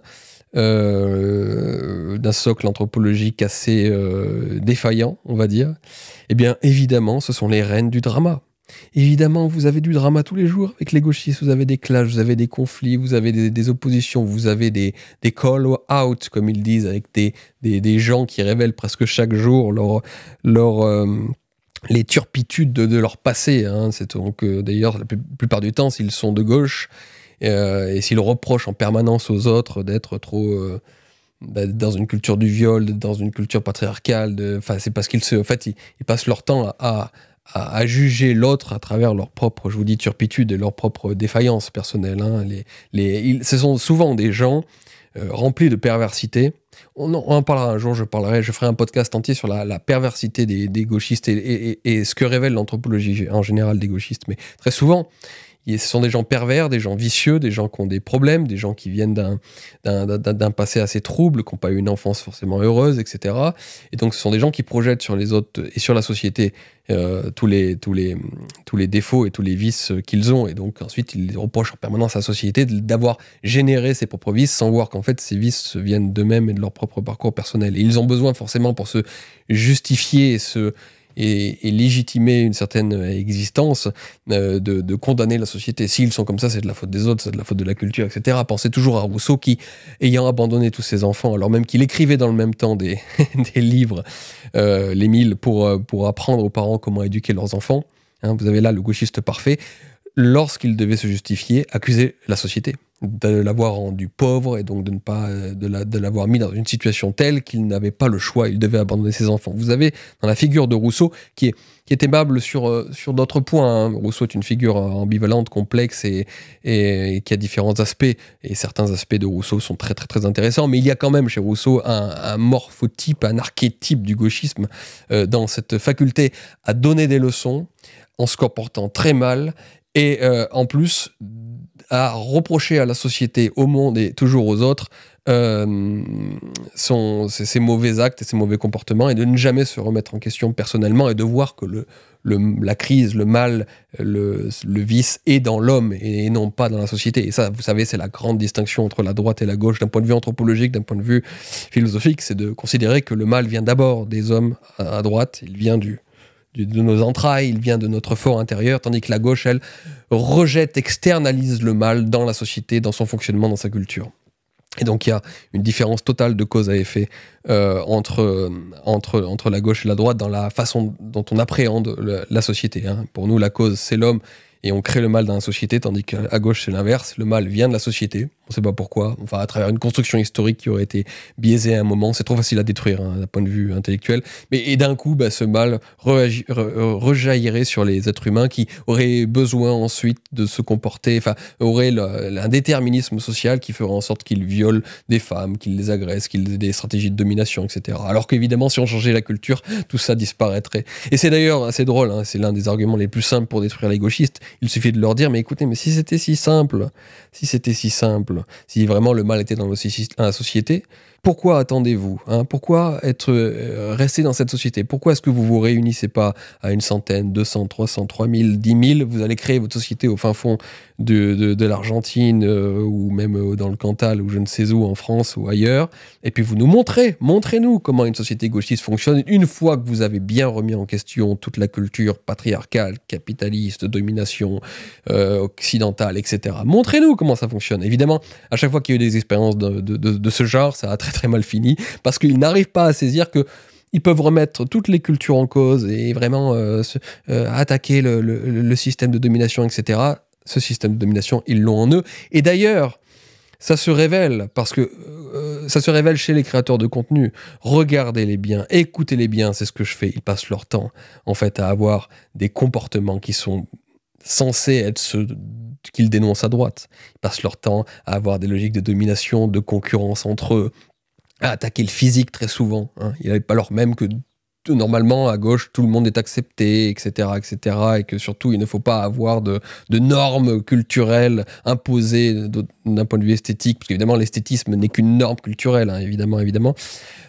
d'un socle anthropologique assez défaillant, on va dire, eh bien évidemment, ce sont les reines du drama. Évidemment, vous avez du drama tous les jours avec les gauchistes, vous avez des clashs, vous avez des conflits, vous avez des oppositions, vous avez des call-out, comme ils disent, avec des gens qui révèlent presque chaque jour les turpitudes de leur passé. Hein. C'est donc, d'ailleurs, la plupart du temps, s'ils sont de gauche, et s'ils reprochent en permanence aux autres d'être trop... dans une culture du viol, dans une culture patriarcale, c'est parce qu'ils ils passent leur temps à juger l'autre à travers leur propre, je vous dis, turpitude et leur propre défaillance personnelle. Hein. Ce sont souvent des gens remplis de perversité. On en parlera un jour, je ferai un podcast entier sur la perversité des gauchistes et ce que révèle l'anthropologie en général des gauchistes. Mais très souvent, ce sont des gens pervers, des gens vicieux, des gens qui ont des problèmes, des gens qui viennent d'un passé assez trouble, qui n'ont pas eu une enfance forcément heureuse, etc. Et donc, ce sont des gens qui projettent sur les autres et sur la société tous les défauts et tous les vices qu'ils ont. Et donc, ensuite, ils reprochent en permanence à la société d'avoir généré ses propres vices sans voir qu'en fait, ces vices viennent d'eux-mêmes et de leur propre parcours personnel. Et ils ont besoin forcément pour se justifier et légitimer une certaine existence, de condamner la société. S'ils sont comme ça, c'est de la faute des autres, c'est de la faute de la culture, etc. Pensez toujours à Rousseau qui, ayant abandonné tous ses enfants, alors même qu'il écrivait dans le même temps des livres, les 1000, pour apprendre aux parents comment éduquer leurs enfants. Hein, vous avez là le gauchiste parfait. Lorsqu'il devait se justifier, accuser la société de l'avoir rendu pauvre et donc de l'avoir mis dans une situation telle qu'il n'avait pas le choix, il devait abandonner ses enfants. Vous avez dans la figure de Rousseau qui est aimable sur d'autres points. Hein. Rousseau est une figure ambivalente, complexe et qui a différents aspects. Et certains aspects de Rousseau sont très très très intéressants. Mais il y a quand même chez Rousseau un morphotype, un archétype du gauchisme dans cette faculté à donner des leçons en se comportant très mal et en plus à reprocher à la société, au monde et toujours aux autres ses mauvais actes et ses mauvais comportements et de ne jamais se remettre en question personnellement et de voir que la crise, le mal, le vice est dans l'homme et non pas dans la société. Et ça, vous savez, c'est la grande distinction entre la droite et la gauche d'un point de vue anthropologique, d'un point de vue philosophique, c'est de considérer que le mal vient d'abord des hommes à droite, il vient de nos entrailles, il vient de notre fort intérieur, tandis que la gauche, elle, rejette, externalise le mal dans la société, dans son fonctionnement, dans sa culture. Et donc il y a une différence totale de cause à effet entre la gauche et la droite dans la façon dont on appréhende la société. Hein. Pour nous, la cause, c'est l'homme, et on crée le mal dans la société, tandis qu'à gauche, c'est l'inverse. Le mal vient de la société, on ne sait pas pourquoi, enfin à travers une construction historique qui aurait été biaisée à un moment, c'est trop facile à détruire hein, d'un point de vue intellectuel, et d'un coup, ce mal rejaillirait sur les êtres humains qui auraient besoin ensuite de se comporter, enfin, auraient un déterminisme social qui ferait en sorte qu'ils violent des femmes, qu'ils les agressent, qu'ils aient des stratégies de domination, etc. Alors qu'évidemment, si on changeait la culture, tout ça disparaîtrait. Et c'est d'ailleurs assez drôle, hein, c'est l'un des arguments les plus simples pour détruire les gauchistes. Il suffit de leur dire, mais écoutez, mais si c'était si simple, si vraiment le mal était dans la société, pourquoi attendez-vous hein? Pourquoi resté dans cette société? Pourquoi est-ce que vous vous réunissez pas à une centaine, 200, 300, 3000, 10 000? Vous allez créer votre société au fin fond de l'Argentine ou même dans le Cantal ou je ne sais où en France ou ailleurs. Et puis vous nous montrez-nous comment une société gauchiste fonctionne une fois que vous avez bien remis en question toute la culture patriarcale, capitaliste, domination occidentale, etc. Montrez-nous comment ça fonctionne. Évidemment, à chaque fois qu'il y a eu des expériences de ce genre, ça a très très mal fini parce qu'ils n'arrivent pas à saisir que ils peuvent remettre toutes les cultures en cause et vraiment attaquer le système de domination, etc. Ce système de domination, ils l'ont en eux. Et d'ailleurs, ça se révèle parce que ça se révèle chez les créateurs de contenu. Regardez-les bien, écoutez-les bien, c'est ce que je fais. Ils passent leur temps, en fait, à avoir des comportements qui sont censés être ceux qu'ils dénoncent à droite. Ils passent leur temps à avoir des logiques de domination, de concurrence entre eux, à attaquer le physique très souvent. Hein. Alors même que normalement, à gauche, tout le monde est accepté, etc., etc., et que surtout, il ne faut pas avoir de normes culturelles imposées d'un point de vue esthétique, parce qu'évidemment, l'esthétisme n'est qu'une norme culturelle, hein, évidemment.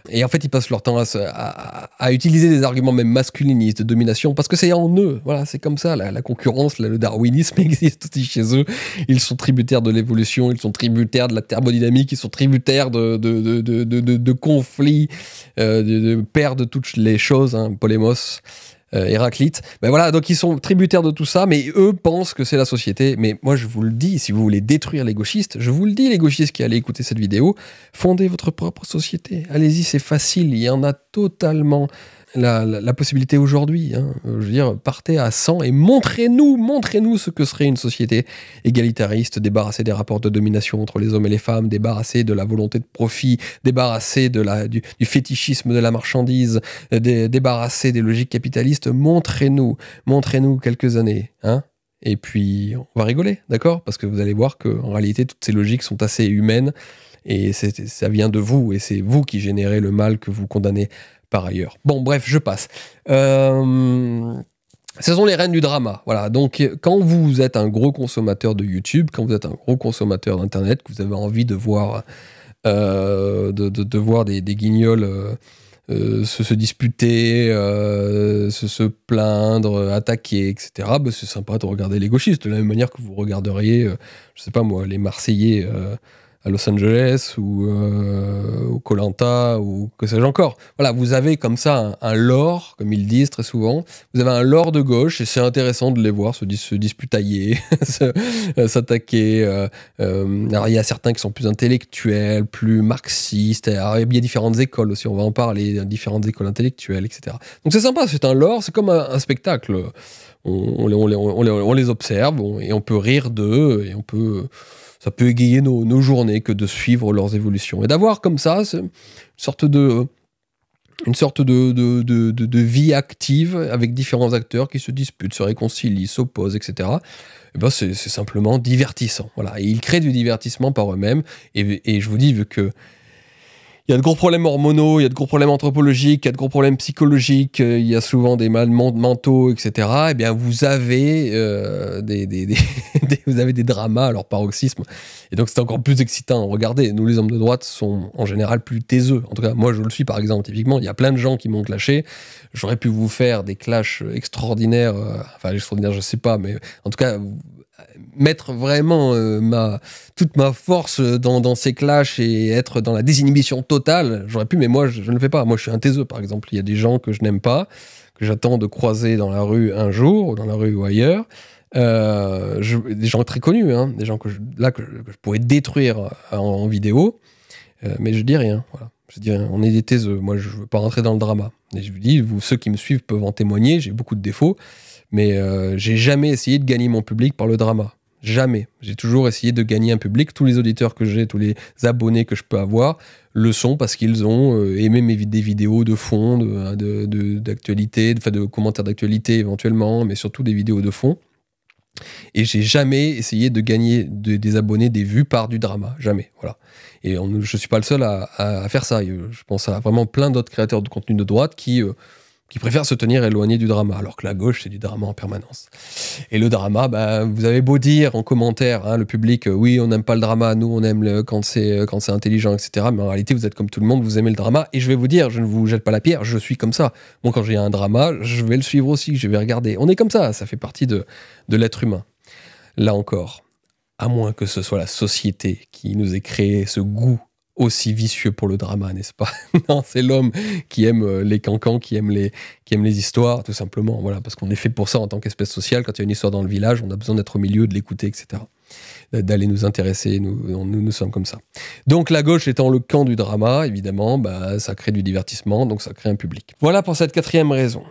Et en fait, ils passent leur temps à utiliser des arguments même masculinistes, de domination, parce que c'est en eux. Voilà, c'est comme ça. La concurrence, le darwinisme existe aussi chez eux. Ils sont tributaires de l'évolution, ils sont tributaires de la thermodynamique, ils sont tributaires de conflits, de père de toutes les choses, hein, Polémos. Héraclite, ben voilà, donc ils sont tributaires de tout ça, mais eux pensent que c'est la société. Mais moi, je vous le dis, si vous voulez détruire les gauchistes, je vous le dis, les gauchistes qui allez écouter cette vidéo, fondez votre propre société. Allez-y, c'est facile, il y en a totalement la possibilité aujourd'hui. Hein. Je veux dire, partez à 100 et montrez-nous ce que serait une société égalitariste, débarrassée des rapports de domination entre les hommes et les femmes, débarrassée de la volonté de profit, débarrassée du fétichisme de la marchandise, débarrassée des logiques capitalistes. Montrez-nous quelques années, hein. Et puis, on va rigoler, d'accord? Parce que vous allez voir qu'en réalité, toutes ces logiques sont assez humaines et ça vient de vous, et c'est vous qui générez le mal que vous condamnez par ailleurs. Bon, bref, je passe. Ce sont les reines du drama. Voilà. Donc, quand vous êtes un gros consommateur de YouTube, quand vous êtes un gros consommateur d'Internet, que vous avez envie de voir, de voir des guignols se disputer, se plaindre, attaquer, etc., bah, c'est sympa de regarder les gauchistes, de la même manière que vous regarderiez, je sais pas moi, les Marseillais à Los Angeles ou Koh-Lanta ou que sais-je encore. Voilà, vous avez comme ça un lore, comme ils disent très souvent. Vous avez un lore de gauche et c'est intéressant de les voir se disputailler, s'attaquer. Alors il y a certains qui sont plus intellectuels, plus marxistes. Alors, il y a différentes écoles aussi, on va en parler, différentes écoles intellectuelles, etc. Donc c'est sympa, c'est un lore, c'est comme un spectacle. On les observe et on peut rire d'eux et ça peut égayer nos journées que de suivre leurs évolutions. Et d'avoir comme ça une sorte de vie active avec différents acteurs qui se disputent, se réconcilient, s'opposent, etc. Et ben c'est simplement divertissant. Voilà. Et ils créent du divertissement par eux-mêmes. Et je vous dis, vu que il y a de gros problèmes hormonaux, il y a de gros problèmes anthropologiques, il y a de gros problèmes psychologiques, il y a souvent des mal mentaux, etc. Eh bien, vous avez vous avez des dramas à leur paroxysme. Et donc, c'est encore plus excitant. Regardez, nous, les hommes de droite, sont en général plus taiseux. En tout cas, moi, je le suis, par exemple, typiquement. Il y a plein de gens qui m'ont clashé. J'aurais pu vous faire des clashs extraordinaires. Enfin, extraordinaires, je sais pas, mais en tout cas, mettre vraiment toute ma force dans ces clashs et être dans la désinhibition totale, j'aurais pu, mais moi je ne le fais pas. Moi je suis un taiseux, par exemple. Il y a des gens que je n'aime pas, que j'attends de croiser dans la rue un jour, ou dans la rue ou ailleurs, des gens très connus, hein, des gens que je pourrais détruire en vidéo, mais je dis rien, voilà. Je dis rien. On est des taiseux, moi je veux pas rentrer dans le drama. Et je vous dis, ceux qui me suivent peuvent en témoigner, j'ai beaucoup de défauts, mais j'ai jamais essayé de gagner mon public par le drama. Jamais. J'ai toujours essayé de gagner un public. Tous les auditeurs que j'ai, tous les abonnés que je peux avoir, le sont parce qu'ils ont aimé des vidéos de fond, d'actualité, de commentaires d'actualité éventuellement, mais surtout des vidéos de fond. Et j'ai jamais essayé de gagner des abonnés, des vues par du drama. Jamais. Voilà. Et je suis pas le seul à faire ça. Je pense à vraiment plein d'autres créateurs de contenu de droite qui préfèrent se tenir éloignés du drama, alors que la gauche, c'est du drama en permanence. Et le drama, bah, vous avez beau dire en commentaire, hein, le public, oui, on n'aime pas le drama, nous, on aime quand c'est intelligent, etc. Mais en réalité, vous êtes comme tout le monde, vous aimez le drama. Et je vais vous dire, je ne vous jette pas la pierre, je suis comme ça. Bon, quand j'ai un drama, je vais le suivre aussi, je vais regarder. On est comme ça fait partie de l'être humain. Là encore, à moins que ce soit la société qui nous ait créé ce goût aussi vicieux pour le drama, n'est-ce pas? Non, c'est l'homme qui aime les cancans, qui aime les histoires, tout simplement. Voilà, parce qu'on est fait pour ça en tant qu'espèce sociale. Quand il y a une histoire dans le village, on a besoin d'être au milieu, de l'écouter, etc. D'aller nous intéresser, nous sommes comme ça. Donc la gauche étant le camp du drama, évidemment, bah, ça crée du divertissement, donc ça crée un public. Voilà pour cette 4e raison.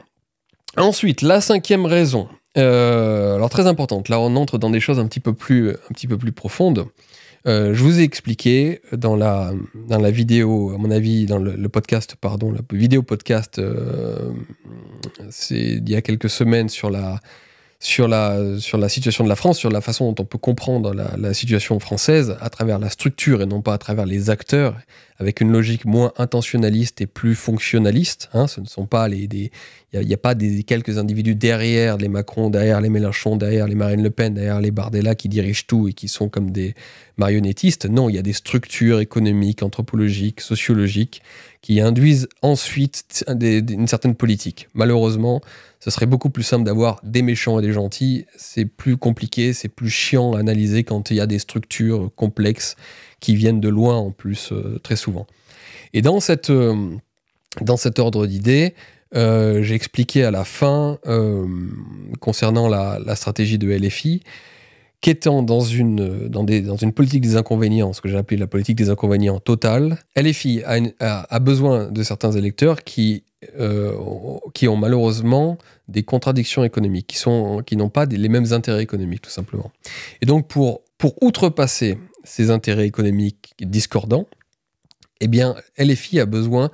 Ensuite, la 5e raison, alors très importante, là on entre dans des choses un petit peu plus profondes. Je vous ai expliqué dans la vidéo, à mon avis, dans le podcast, pardon, la vidéo podcast, c'est il y a quelques semaines sur sur la situation de la France, sur la façon dont on peut comprendre la situation française à travers la structure et non pas à travers les acteurs, avec une logique moins intentionnaliste et plus fonctionnaliste. Hein. Ce ne sont pas il n'y a pas des quelques individus derrière les Macron, derrière les Mélenchon, derrière les Marine Le Pen, derrière les Bardella qui dirigent tout et qui sont comme des marionnettistes. Non, il y a des structures économiques, anthropologiques, sociologiques qui induisent ensuite une certaine politique. Malheureusement, ce serait beaucoup plus simple d'avoir des méchants et des gentils. C'est plus compliqué, c'est plus chiant à analyser quand il y a des structures complexes qui viennent de loin en plus, très souvent. Et dans cet ordre d'idées, j'ai expliqué à la fin, concernant la stratégie de LFI, qu'étant dans une politique des inconvénients, ce que j'ai appelé la politique des inconvénients totale, LFI a besoin de certains électeurs qui ont malheureusement des contradictions économiques, qui n'ont pas les mêmes intérêts économiques, tout simplement. Et donc, pour outrepasser ces intérêts économiques discordants, eh bien, LFI a besoin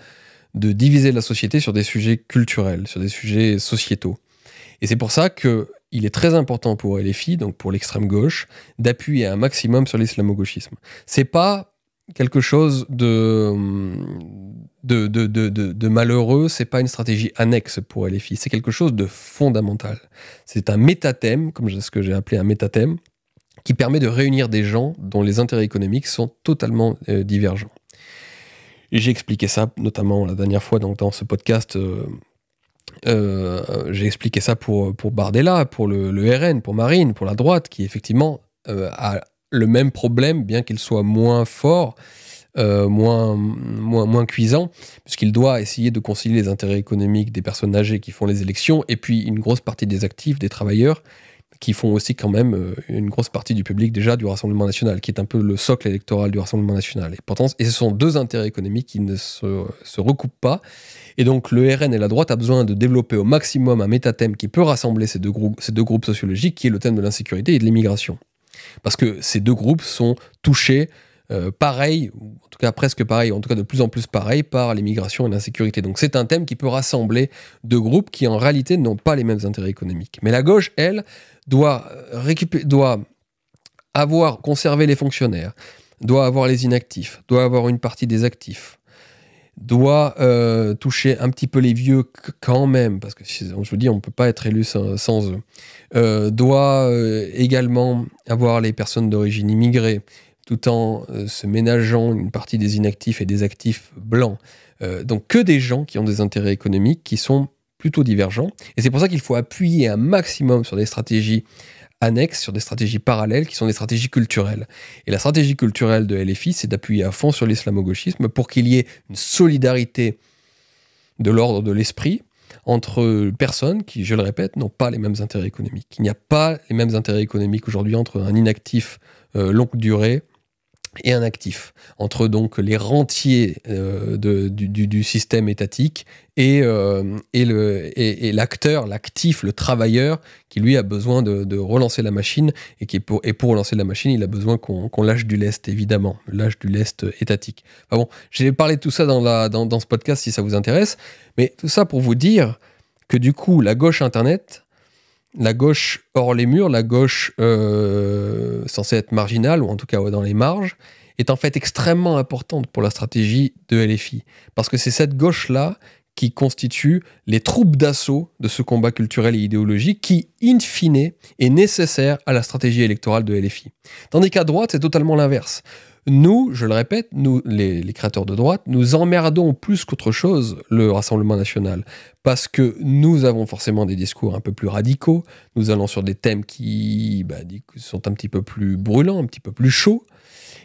de diviser la société sur des sujets culturels, sur des sujets sociétaux. Et c'est pour ça qu'il est très important pour LFI, donc pour l'extrême gauche, d'appuyer un maximum sur l'islamo-gauchisme. C'est pas quelque chose de malheureux, c'est pas une stratégie annexe pour LFI, c'est quelque chose de fondamental. C'est un métathème, comme ce que j'ai appelé un métathème, qui permet de réunir des gens dont les intérêts économiques sont totalement divergents. Et j'ai expliqué ça, notamment la dernière fois dans ce podcast, j'ai expliqué ça pour Bardella, pour le RN, pour Marine, pour la droite, qui effectivement a le même problème, bien qu'il soit moins fort, moins cuisant, puisqu'il doit essayer de concilier les intérêts économiques des personnes âgées qui font les élections, et puis une grosse partie des actifs, des travailleurs, qui font aussi quand même une grosse partie du public déjà du Rassemblement national, qui est un peu le socle électoral du Rassemblement national. Et pourtant, ce sont deux intérêts économiques qui ne se recoupent pas. Et donc le RN et la droite a besoin de développer au maximum un métathème qui peut rassembler ces deux groupes sociologiques, qui est le thème de l'insécurité et de l'immigration. Parce que ces deux groupes sont touchés pareil, ou en tout cas presque pareil, en tout cas de plus en plus pareil, par l'immigration et l'insécurité. Donc c'est un thème qui peut rassembler deux groupes qui en réalité n'ont pas les mêmes intérêts économiques. Mais la gauche, elle, doit avoir conservé les fonctionnaires, doit avoir les inactifs, doit avoir une partie des actifs, doit toucher un petit peu les vieux quand même, parce que je vous dis, on ne peut pas être élu sans eux, doit également avoir les personnes d'origine immigrée, tout en se ménageant une partie des inactifs et des actifs blancs. Donc que des gens qui ont des intérêts économiques qui sont plutôt divergents. Et c'est pour ça qu'il faut appuyer un maximum sur des stratégies annexes, sur des stratégies parallèles, qui sont des stratégies culturelles. Et la stratégie culturelle de LFI, c'est d'appuyer à fond sur l'islamo-gauchisme pour qu'il y ait une solidarité de l'ordre de l'esprit entre personnes qui, je le répète, n'ont pas les mêmes intérêts économiques. Il n'y a pas les mêmes intérêts économiques aujourd'hui entre un inactif longue durée et un actif, entre donc les rentiers du système étatique et l'acteur, l'actif, le travailleur, qui lui a besoin de relancer la machine, et pour relancer la machine, il a besoin qu'on lâche du lest, évidemment, lâche du lest étatique. Enfin bon, j'ai parlé de tout ça dans ce podcast si ça vous intéresse, mais tout ça pour vous dire que du coup, la gauche Internet, la gauche hors les murs, la gauche censée être marginale, ou en tout cas dans les marges, est en fait extrêmement importante pour la stratégie de LFI. Parce que c'est cette gauche-là qui constitue les troupes d'assaut de ce combat culturel et idéologique qui, in fine, est nécessaire à la stratégie électorale de LFI. Tandis qu'à droite, c'est totalement l'inverse. Nous, je le répète, nous, les créateurs de droite, nous emmerdons plus qu'autre chose le Rassemblement national, parce que nous avons forcément des discours un peu plus radicaux, nous allons sur des thèmes qui sont un petit peu plus brûlants, un petit peu plus chauds,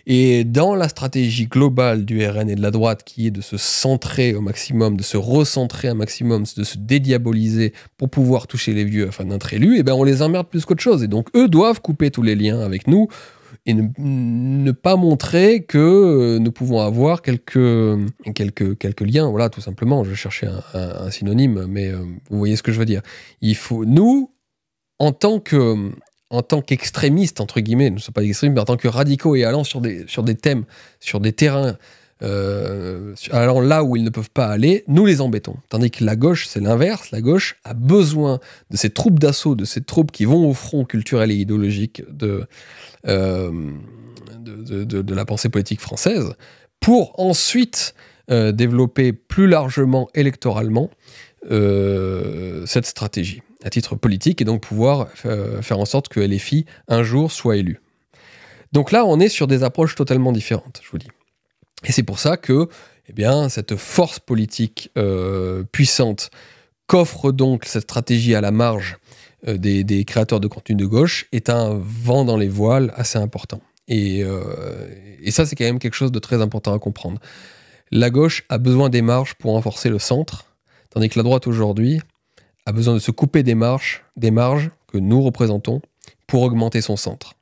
et dans la stratégie globale du RN et de la droite, qui est de se centrer au maximum, de se recentrer un maximum, de se dédiaboliser pour pouvoir toucher les vieux afin d'être élus, et ben on les emmerde plus qu'autre chose, et donc eux doivent couper tous les liens avec nous, et ne pas montrer que nous pouvons avoir quelques liens, voilà, tout simplement. Je cherchais un synonyme, mais vous voyez ce que je veux dire. Il faut, nous, en tant qu'extrémistes, entre guillemets, nous ne sommes pas des extrémistes, mais en tant que radicaux et allant sur des thèmes, sur des terrains allant là où ils ne peuvent pas aller, nous les embêtons. Tandis que la gauche, c'est l'inverse. La gauche a besoin de ces troupes d'assaut, de ces troupes qui vont au front culturel et idéologique de la pensée politique française, pour ensuite développer plus largement électoralement cette stratégie à titre politique et donc pouvoir faire en sorte que LFI un jour soit élu. Donc là, on est sur des approches totalement différentes, je vous dis. Et c'est pour ça que cette force politique puissante qu'offre donc cette stratégie à la marge des créateurs de contenu de gauche est un vent dans les voiles assez important. Et ça, c'est quand même quelque chose de très important à comprendre. La gauche a besoin des marges pour renforcer le centre, tandis que la droite aujourd'hui a besoin de se couper des marges que nous représentons pour augmenter son centre.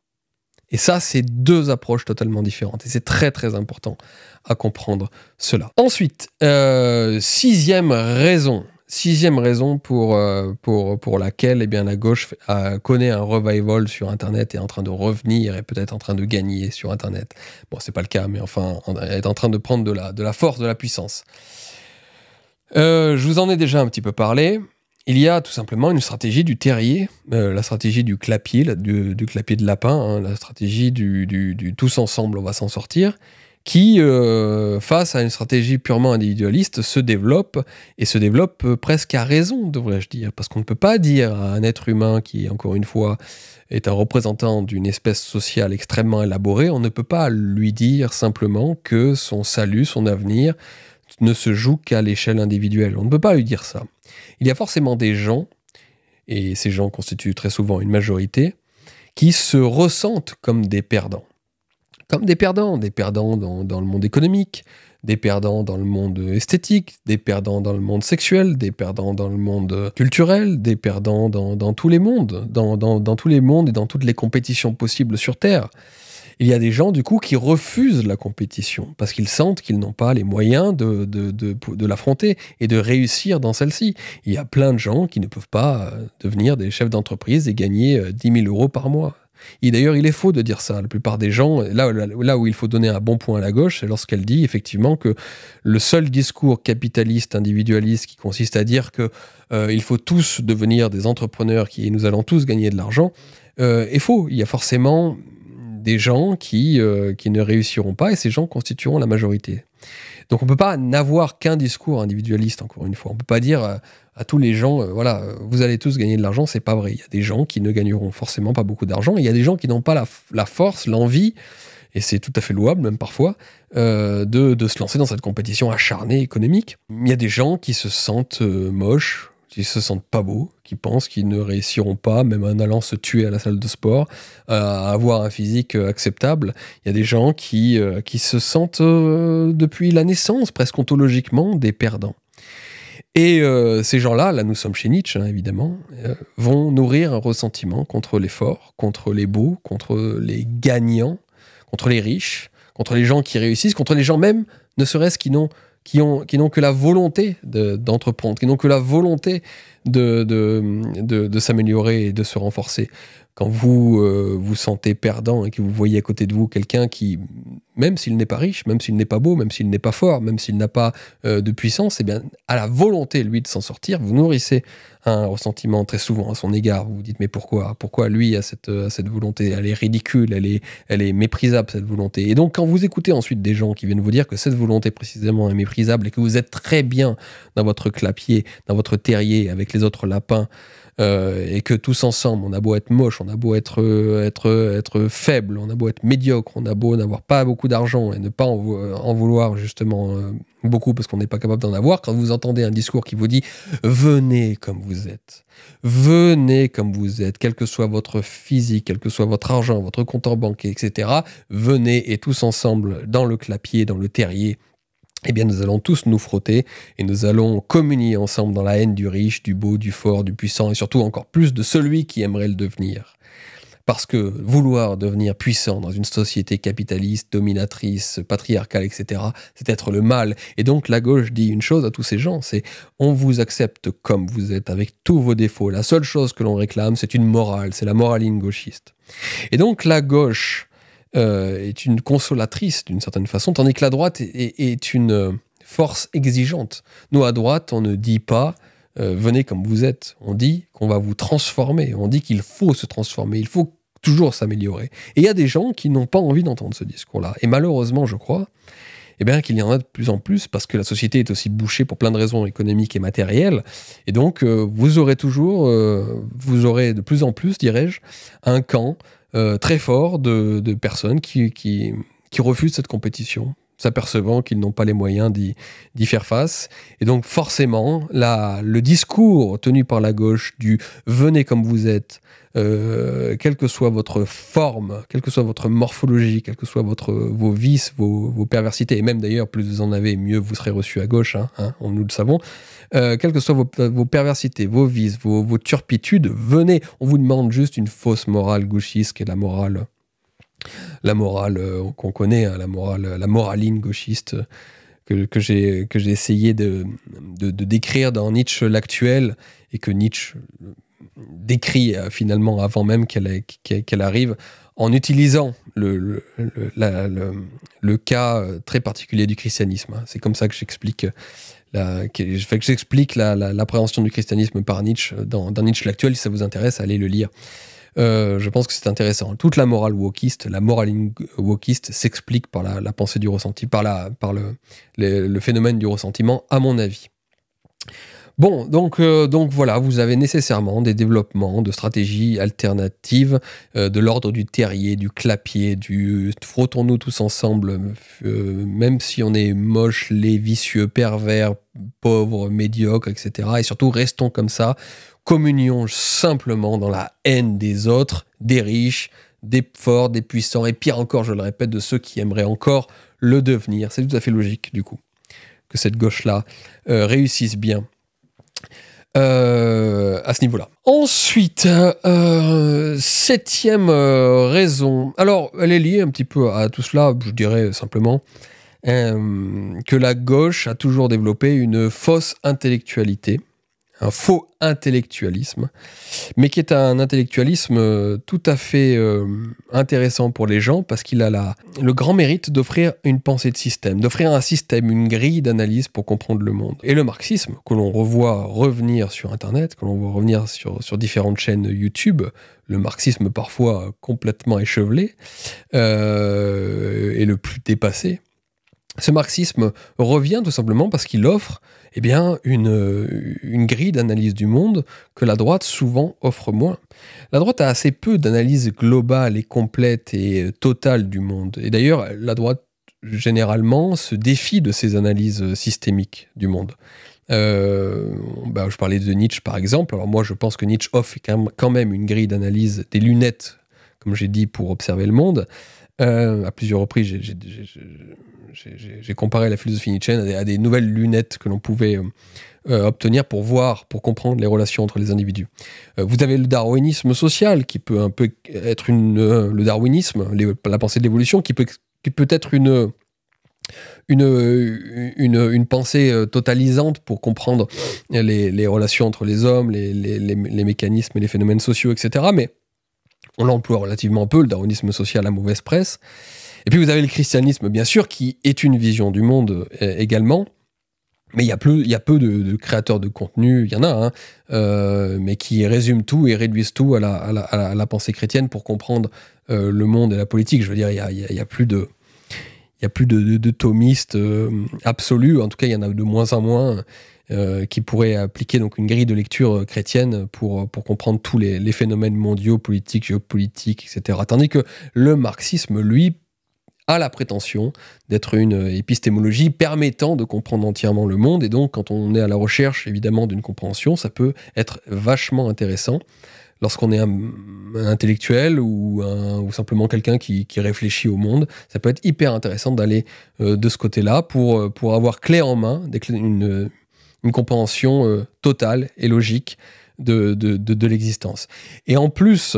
Et ça, c'est deux approches totalement différentes. Et c'est très très important à comprendre cela. Ensuite, sixième raison pour laquelle la gauche connaît un revival sur Internet, est en train de revenir et peut-être en train de gagner sur Internet. Bon, c'est pas le cas, mais enfin, elle est en train de prendre de la force, de la puissance. Je vous en ai déjà un petit peu parlé. Il y a tout simplement une stratégie du terrier, la stratégie du clapier, du clapier de lapin, hein, la stratégie du tous ensemble, on va s'en sortir, qui, face à une stratégie purement individualiste, se développe presque à raison, devrais-je dire, parce qu'on ne peut pas dire à un être humain qui, encore une fois, est un représentant d'une espèce sociale extrêmement élaborée, on ne peut pas lui dire simplement que son salut, son avenir, ne se joue qu'à l'échelle individuelle. On ne peut pas lui dire ça. Il y a forcément des gens, et ces gens constituent très souvent une majorité, qui se ressentent comme des perdants. Comme des perdants dans le monde économique, des perdants dans le monde esthétique, des perdants dans le monde sexuel, des perdants dans le monde culturel, des perdants dans tous les mondes, dans tous les mondes et dans toutes les compétitions possibles sur Terre. Il y a des gens, du coup, qui refusent la compétition parce qu'ils sentent qu'ils n'ont pas les moyens de l'affronter et de réussir dans celle-ci. Il y a plein de gens qui ne peuvent pas devenir des chefs d'entreprise et gagner 10 000 € par mois. Et d'ailleurs, il est faux de dire ça. La plupart des gens, là où il faut donner un bon point à la gauche, c'est lorsqu'elle dit effectivement que le seul discours capitaliste, individualiste, qui consiste à dire que il faut tous devenir des entrepreneurs et nous allons tous gagner de l'argent, est faux. Il y a forcément des gens qui ne réussiront pas, et ces gens constitueront la majorité. Donc on ne peut pas n'avoir qu'un discours individualiste, encore une fois. On ne peut pas dire à tous les gens, voilà, vous allez tous gagner de l'argent, c'est pas vrai. Il y a des gens qui ne gagneront forcément pas beaucoup d'argent, et il y a des gens qui n'ont pas la force, l'envie, et c'est tout à fait louable même parfois, de se lancer dans cette compétition acharnée économique. Il y a des gens qui se sentent moches, qui se sentent pas beaux, qui pensent qu'ils ne réussiront pas, même en allant se tuer à la salle de sport, à avoir un physique acceptable. Il y a des gens qui se sentent, depuis la naissance, presque ontologiquement, des perdants. Et ces gens-là, là nous sommes chez Nietzsche, hein, évidemment, vont nourrir un ressentiment contre les forts, contre les beaux, contre les gagnants, contre les riches, contre les gens qui réussissent, contre les gens même, ne serait-ce qui n'ont que la volonté d'entreprendre, qui n'ont que la volonté de s'améliorer et de se renforcer. Quand vous vous sentez perdant et que vous voyez à côté de vous quelqu'un qui, même s'il n'est pas riche, même s'il n'est pas beau, même s'il n'est pas fort, même s'il n'a pas de puissance, eh bien, à la volonté, lui, de s'en sortir, vous nourrissez un ressentiment très souvent à son égard. Vous vous dites, mais pourquoi lui a cette volonté? Elle est ridicule, elle est méprisable, cette volonté. Et donc, quand vous écoutez ensuite des gens qui viennent vous dire que cette volonté, précisément, est méprisable et que vous êtes très bien dans votre clapier, dans votre terrier, avec les autres lapins, et que tous ensemble, on a beau être moche, on a beau être faible, on a beau être médiocre, on a beau n'avoir pas beaucoup d'argent et ne pas en vouloir justement beaucoup parce qu'on n'est pas capable d'en avoir, quand vous entendez un discours qui vous dit « Venez comme vous êtes, quel que soit votre physique, quel que soit votre argent, votre compte en banque, etc. Venez et tous ensemble dans le clapier, dans le terrier, eh bien nous allons tous nous frotter et nous allons communier ensemble dans la haine du riche, du beau, du fort, du puissant et surtout encore plus de celui qui aimerait le devenir. » Parce que vouloir devenir puissant dans une société capitaliste, dominatrice, patriarcale, etc., c'est être le mal. Et donc la gauche dit une chose à tous ces gens, c'est « on vous accepte comme vous êtes, avec tous vos défauts. La seule chose que l'on réclame, c'est une morale, c'est la moraline gauchiste. » Et donc la gauche est une consolatrice d'une certaine façon, tandis que la droite est une force exigeante. Nous, à droite, on ne dit pas venez comme vous êtes. On dit qu'on va vous transformer. On dit qu'il faut se transformer. Il faut toujours s'améliorer. Et il y a des gens qui n'ont pas envie d'entendre ce discours-là. Et malheureusement, je crois, qu'il y en a de plus en plus parce que la société est aussi bouchée pour plein de raisons économiques et matérielles. Et donc, vous aurez de plus en plus, dirais-je, un camp très fort de personnes qui refusent cette compétition, s'apercevant qu'ils n'ont pas les moyens d'y faire face. Et donc forcément, le discours tenu par la gauche du « venez comme vous êtes », quelle que soit votre forme, quelle que soit votre morphologie, quelles que soient vos vices, vos perversités, et même d'ailleurs, plus vous en avez, mieux vous serez reçu à gauche, nous le savons, quelles que soient vos perversités, vos vices, vos turpitudes, venez, on vous demande juste une fausse morale gauchiste qui est la morale qu'on connaît, la moraline gauchiste que j'ai essayé de décrire dans Nietzsche l'actuel et que Nietzsche décrit finalement avant même qu'elle arrive en utilisant le cas très particulier du christianisme. C'est comme ça que j'explique l'appréhension du christianisme par Nietzsche dans Nietzsche l'actuel. Si ça vous intéresse, allez le lire. Je pense que c'est intéressant. Toute la morale wokiste, la moraline wokiste s'explique par la pensée du ressenti, par le phénomène du ressentiment, à mon avis. Bon, donc voilà, vous avez nécessairement des développements de stratégies alternatives de l'ordre du terrier, du clapier, du frottons-nous tous ensemble, même si on est moche, laid, vicieux, pervers, pauvre, médiocre, etc. Et surtout, restons comme ça, communions simplement dans la haine des autres, des riches, des forts, des puissants, et pire encore, je le répète, de ceux qui aimeraient encore le devenir. C'est tout à fait logique, du coup, que cette gauche-là réussisse bien à ce niveau-là. Ensuite, septième raison, alors elle est liée un petit peu à tout cela, je dirais simplement que la gauche a toujours développé une fausse intellectualité, un faux intellectualisme, mais qui est un intellectualisme tout à fait intéressant pour les gens parce qu'il a le grand mérite d'offrir une pensée de système, d'offrir un système, une grille d'analyse pour comprendre le monde. Et le marxisme, que l'on revoit revenir sur Internet, que l'on voit revenir sur différentes chaînes YouTube, le marxisme parfois complètement échevelé et le plus dépassé, ce marxisme revient tout simplement parce qu'il offre une grille d'analyse du monde que la droite souvent offre moins. La droite a assez peu d'analyse globale et complète et totale du monde. Et d'ailleurs, la droite, généralement, se défie de ces analyses systémiques du monde. Je parlais de Nietzsche, par exemple. Alors moi, je pense que Nietzsche offre quand même une grille d'analyse, des lunettes, comme j'ai dit, pour observer le monde. À plusieurs reprises, j'ai comparé la philosophie nietzschéenne à des nouvelles lunettes que l'on pouvait obtenir pour comprendre les relations entre les individus. Vous avez le darwinisme social, qui peut un peu être le darwinisme, la pensée de l'évolution, qui peut être une pensée totalisante pour comprendre les relations entre les hommes, les mécanismes et les phénomènes sociaux, etc. Mais on l'emploie relativement peu, le darwinisme social à mauvaise presse. Et puis vous avez le christianisme, bien sûr, qui est une vision du monde également. Mais il y a peu de créateurs de contenu, il y en a, mais qui résument tout et réduisent tout à la pensée chrétienne pour comprendre le monde et la politique. Je veux dire, il y a plus de thomistes absolus. En tout cas, il y en a de moins en moins qui pourraient appliquer donc une grille de lecture chrétienne pour comprendre tous les phénomènes mondiaux, politiques, géopolitiques, etc. Tandis que le marxisme, lui, a la prétention d'être une épistémologie permettant de comprendre entièrement le monde. Et donc, quand on est à la recherche, évidemment, d'une compréhension, ça peut être vachement intéressant. Lorsqu'on est un intellectuel ou simplement quelqu'un qui réfléchit au monde, ça peut être hyper intéressant d'aller de ce côté-là pour avoir clé en main une compréhension totale et logique de l'existence. Et en plus,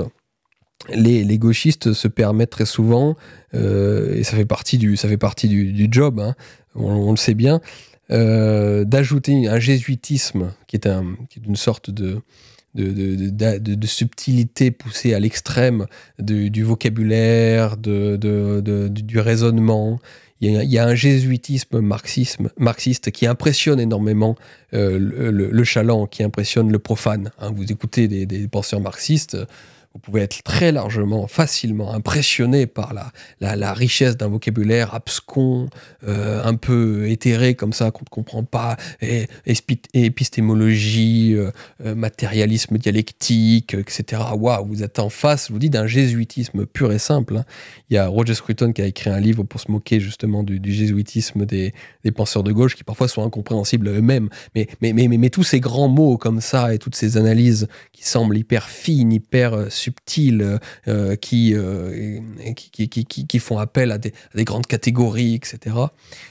les gauchistes se permettent très souvent, et ça fait partie du job, on le sait bien, d'ajouter un jésuitisme qui est une sorte de de subtilité poussée à l'extrême du vocabulaire, du raisonnement. Il y a un jésuitisme marxiste qui impressionne énormément le chaland, qui impressionne le profane. Hein. Vous écoutez des penseurs marxistes, vous pouvez être très largement, facilement impressionné par la richesse d'un vocabulaire abscon, un peu éthéré comme ça, qu'on ne comprend pas, épistémologie, matérialisme dialectique, etc. Waouh, vous êtes en face, je vous dis, d'un jésuitisme pur et simple. Hein. Il y a Roger Scruton qui a écrit un livre pour se moquer justement du jésuitisme des penseurs de gauche, qui parfois sont incompréhensibles eux-mêmes. Mais tous ces grands mots comme ça et toutes ces analyses qui semblent hyper fines, hyper subtiles, qui font appel à des grandes catégories, etc.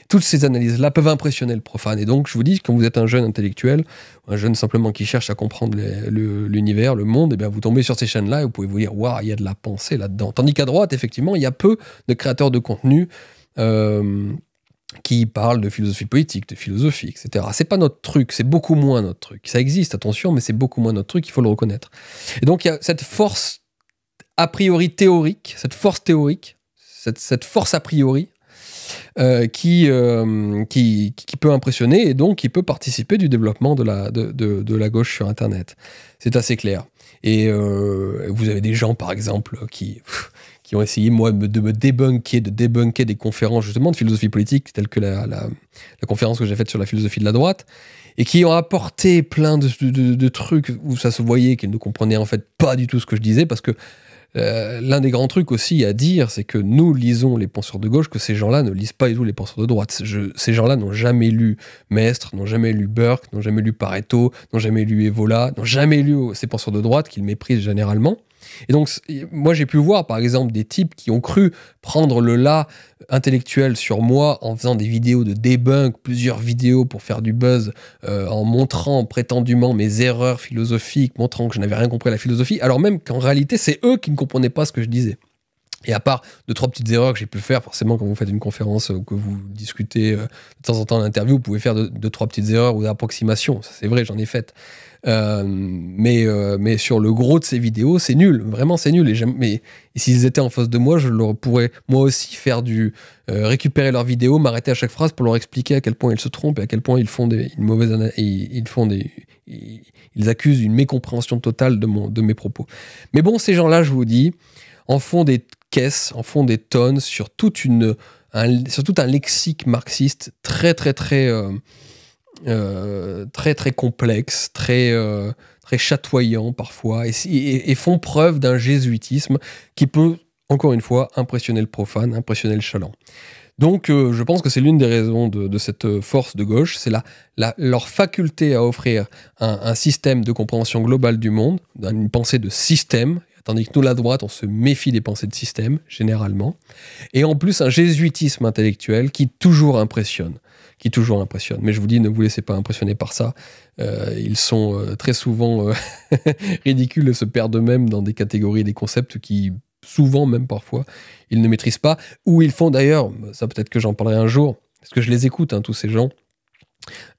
Toutes ces analyses-là peuvent impressionner le profane. Et donc, je vous dis, quand vous êtes un jeune intellectuel, un jeune simplement qui cherche à comprendre l'univers, le monde, et bien vous tombez sur ces chaînes-là et vous pouvez vous dire, waouh, il y a de la pensée là-dedans. Tandis qu'à droite, effectivement, il y a peu de créateurs de contenu qui parlent de philosophie politique, de philosophie, etc. C'est pas notre truc, c'est beaucoup moins notre truc. Ça existe, attention, mais c'est beaucoup moins notre truc, il faut le reconnaître. Et donc, il y a cette force a priori théorique, cette force théorique, cette force a priori, qui peut impressionner et donc qui peut participer du développement de la gauche sur Internet. C'est assez clair. Et vous avez des gens, par exemple, qui ont essayé, moi, de me débunker des conférences, justement, de philosophie politique, telles que la conférence que j'ai faite sur la philosophie de la droite, et qui ont apporté plein de trucs où ça se voyait qu'ils ne comprenaient en fait pas du tout ce que je disais, parce que l'un des grands trucs aussi à dire, c'est que nous lisons les penseurs de gauche, que ces gens-là ne lisent pas du tout les penseurs de droite. Ces gens-là n'ont jamais lu Maistre, n'ont jamais lu Burke, n'ont jamais lu Pareto, n'ont jamais lu Evola, n'ont jamais lu ces penseurs de droite qu'ils méprisent généralement. Et donc, moi, j'ai pu voir, par exemple, des types qui ont cru prendre le là intellectuel sur moi en faisant des vidéos de debunk, plusieurs vidéos pour faire du buzz, en montrant prétendument mes erreurs philosophiques, montrant que je n'avais rien compris à la philosophie, alors même qu'en réalité, c'est eux qui ne comprenaient pas ce que je disais. Et à part 2-3 petites erreurs que j'ai pu faire, forcément, quand vous faites une conférence ou que vous discutez de temps en temps en interview, vous pouvez faire 2-3 petites erreurs ou d'approximations. Ça, c'est vrai, j'en ai fait. Mais sur le gros de ces vidéos, c'est nul. Vraiment, c'est nul. Mais s'ils étaient en face de moi, je leur pourrais, moi aussi, faire récupérer leurs vidéos, m'arrêter à chaque phrase pour leur expliquer à quel point ils se trompent et à quel point ils font une mauvaise ils accusent une mécompréhension totale de mes propos. Mais bon, ces gens-là, je vous dis, en font des caisses, en font des tonnes sur tout un lexique marxiste très complexe, très chatoyant parfois, et font preuve d'un jésuitisme qui peut, encore une fois, impressionner le profane, impressionner le chaland. Donc, je pense que c'est l'une des raisons de cette force de gauche, c'est leur faculté à offrir un système de compréhension globale du monde, une pensée de système, tandis que nous, la droite, on se méfie des pensées de système, généralement, et en plus un jésuitisme intellectuel qui toujours impressionne. Mais je vous dis, ne vous laissez pas impressionner par ça. Ils sont très souvent ridicules et se perdent eux-mêmes dans des catégories, des concepts qui, souvent, même parfois, ils ne maîtrisent pas. Ou ils font d'ailleurs, ça peut-être que j'en parlerai un jour, parce que je les écoute, hein, tous ces gens,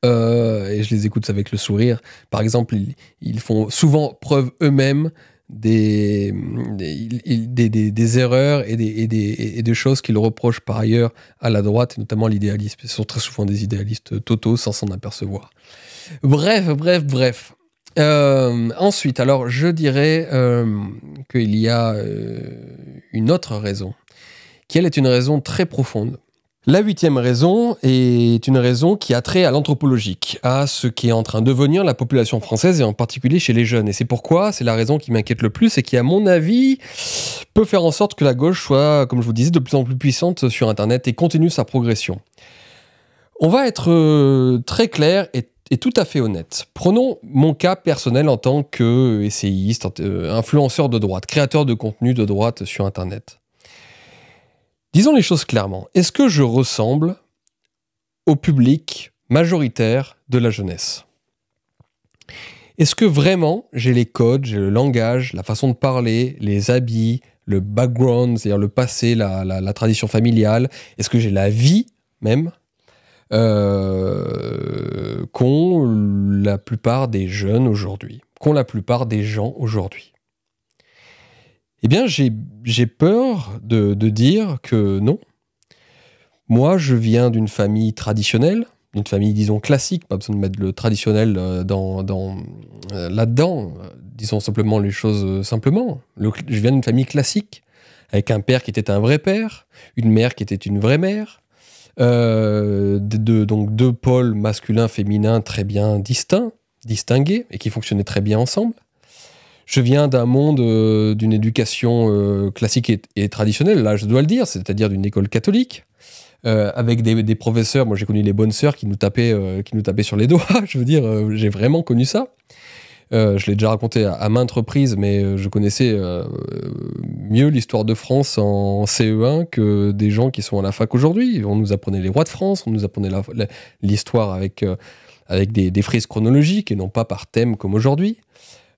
et je les écoute avec le sourire. Par exemple, ils font souvent preuve eux-mêmes des erreurs et des choses qu'ils reprochent par ailleurs à la droite, et notamment l'idéalisme. Ce sont très souvent des idéalistes totaux sans s'en apercevoir. Bref. Ensuite, alors je dirais qu'il y a une autre raison, qui elle est une raison très profonde. La 8e raison est une raison qui a trait à l'anthropologique, à ce qui est en train de devenir la population française et en particulier chez les jeunes. Et c'est pourquoi c'est la raison qui m'inquiète le plus et qui, à mon avis, peut faire en sorte que la gauche soit, comme je vous disais, de plus en plus puissante sur Internet et continue sa progression. On va être très clair et tout à fait honnête. Prenons mon cas personnel en tant qu'essayiste, influenceur de droite, créateur de contenu de droite sur Internet. Disons les choses clairement. Est-ce que je ressemble au public majoritaire de la jeunesse ? Est-ce que vraiment j'ai les codes, j'ai le langage, la façon de parler, les habits, le background, c'est-à-dire le passé, la tradition familiale ? Est-ce que j'ai la vie même qu'ont la plupart des jeunes aujourd'hui ? qu'ont la plupart des gens aujourd'hui. Eh bien, j'ai peur de dire que non. Moi, je viens d'une famille traditionnelle, d'une famille, disons, classique, pas besoin de mettre le traditionnel là-dedans, disons simplement les choses simplement. Je viens d'une famille classique, avec un père qui était un vrai père, une mère qui était une vraie mère, donc deux pôles masculins, féminins très bien distingués, et qui fonctionnaient très bien ensemble. Je viens d'un monde d'une éducation classique et traditionnelle, là je dois le dire, c'est-à-dire d'une école catholique, avec des professeurs. Moi j'ai connu les bonnes sœurs qui nous tapaient sur les doigts, je veux dire, j'ai vraiment connu ça. Je l'ai déjà raconté à maintes reprises, mais je connaissais mieux l'histoire de France en CE1 que des gens qui sont à la fac aujourd'hui. On nous apprenait les rois de France, on nous apprenait l'histoire avec des frises chronologiques et non pas par thème comme aujourd'hui.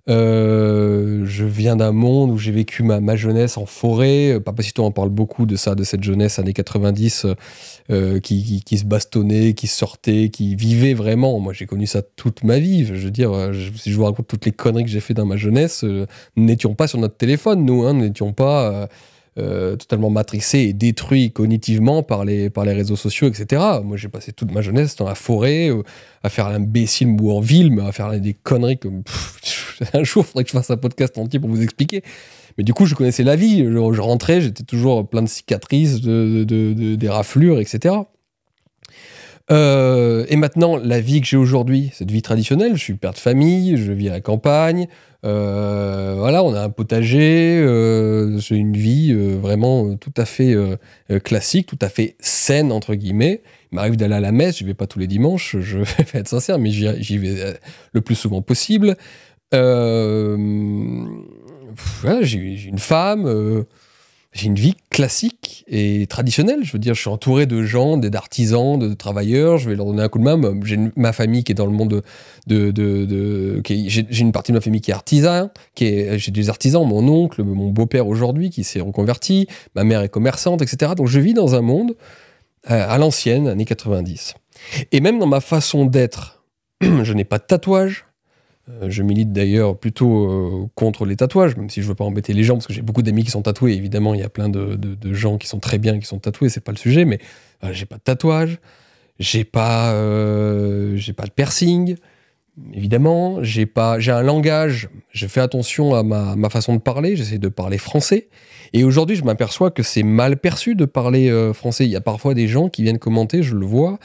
Je viens d'un monde où j'ai vécu ma jeunesse en forêt. Papacito en parle beaucoup de ça, de cette jeunesse années 90 qui se bastonnait, qui sortait, qui vivait vraiment. Moi, j'ai connu ça toute ma vie. Je veux dire, si je vous raconte toutes les conneries que j'ai fait dans ma jeunesse, nous n'étions pas sur notre téléphone, nous, hein, nous n'étions pas totalement matrixés et détruits cognitivement par les réseaux sociaux, etc. Moi, j'ai passé toute ma jeunesse dans la forêt, à faire l'imbécile ou en ville, mais à faire des conneries comme... un jour, il faudrait que je fasse un podcast entier pour vous expliquer. Mais du coup, je connaissais la vie. Je rentrais, j'étais toujours plein de cicatrices, des raflures, etc. Et maintenant, la vie que j'ai aujourd'hui, cette vie traditionnelle, je suis père de famille, je vis à la campagne, voilà, on a un potager, j'ai une vie vraiment tout à fait classique, tout à fait saine, entre guillemets. Il m'arrive d'aller à la messe, je vais pas tous les dimanches, je vais être sincère, mais j'y vais le plus souvent possible. Voilà, j'ai une femme, j'ai une vie classique et traditionnelle. Je veux dire, je suis entouré de gens, d'artisans, de travailleurs. Je vais leur donner un coup de main. J'ai ma famille qui est dans le monde j'ai une partie de ma famille qui est artisan. J'ai des artisans, mon oncle, mon beau-père aujourd'hui qui s'est reconverti. Ma mère est commerçante, etc. Donc je vis dans un monde à l'ancienne, années 90. Et même dans ma façon d'être, je n'ai pas de tatouage. Je milite d'ailleurs plutôt contre les tatouages, même si je veux pas embêter les gens, parce que j'ai beaucoup d'amis qui sont tatoués. Évidemment, il y a plein de gens qui sont très bien, qui sont tatoués, c'est pas le sujet, mais j'ai pas de tatouage, j'ai pas de piercing, évidemment, j'ai un langage, je fais attention à ma façon de parler, j'essaie de parler français, et aujourd'hui, je m'aperçois que c'est mal perçu de parler français. Il y a parfois des gens qui viennent commenter, je le vois.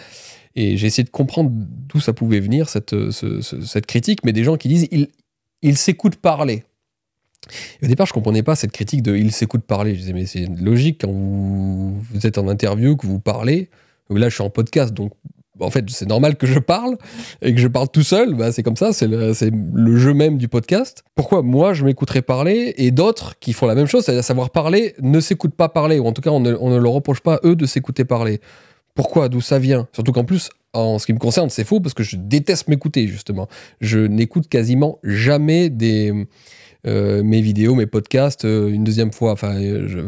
Et j'ai essayé de comprendre d'où ça pouvait venir, cette critique, mais des gens qui disent « il s'écoute parler ». Au départ, je ne comprenais pas cette critique de « il s'écoute parler ». Je disais « mais c'est logique, quand vous êtes en interview, que vous parlez ». Là, je suis en podcast, donc en fait, c'est normal que je parle, et que je parle tout seul, bah, c'est comme ça, c'est le jeu même du podcast. Pourquoi moi, je m'écouterais parler, et d'autres qui font la même chose, c'est-à-dire savoir parler, ne s'écoutent pas parler, ou en tout cas, on ne leur reproche pas, eux, de s'écouter parler. Pourquoi? D'où ça vient? Surtout qu'en plus, en ce qui me concerne, c'est faux parce que je déteste m'écouter, justement. Je n'écoute quasiment jamais mes vidéos, mes podcasts une deuxième fois. Je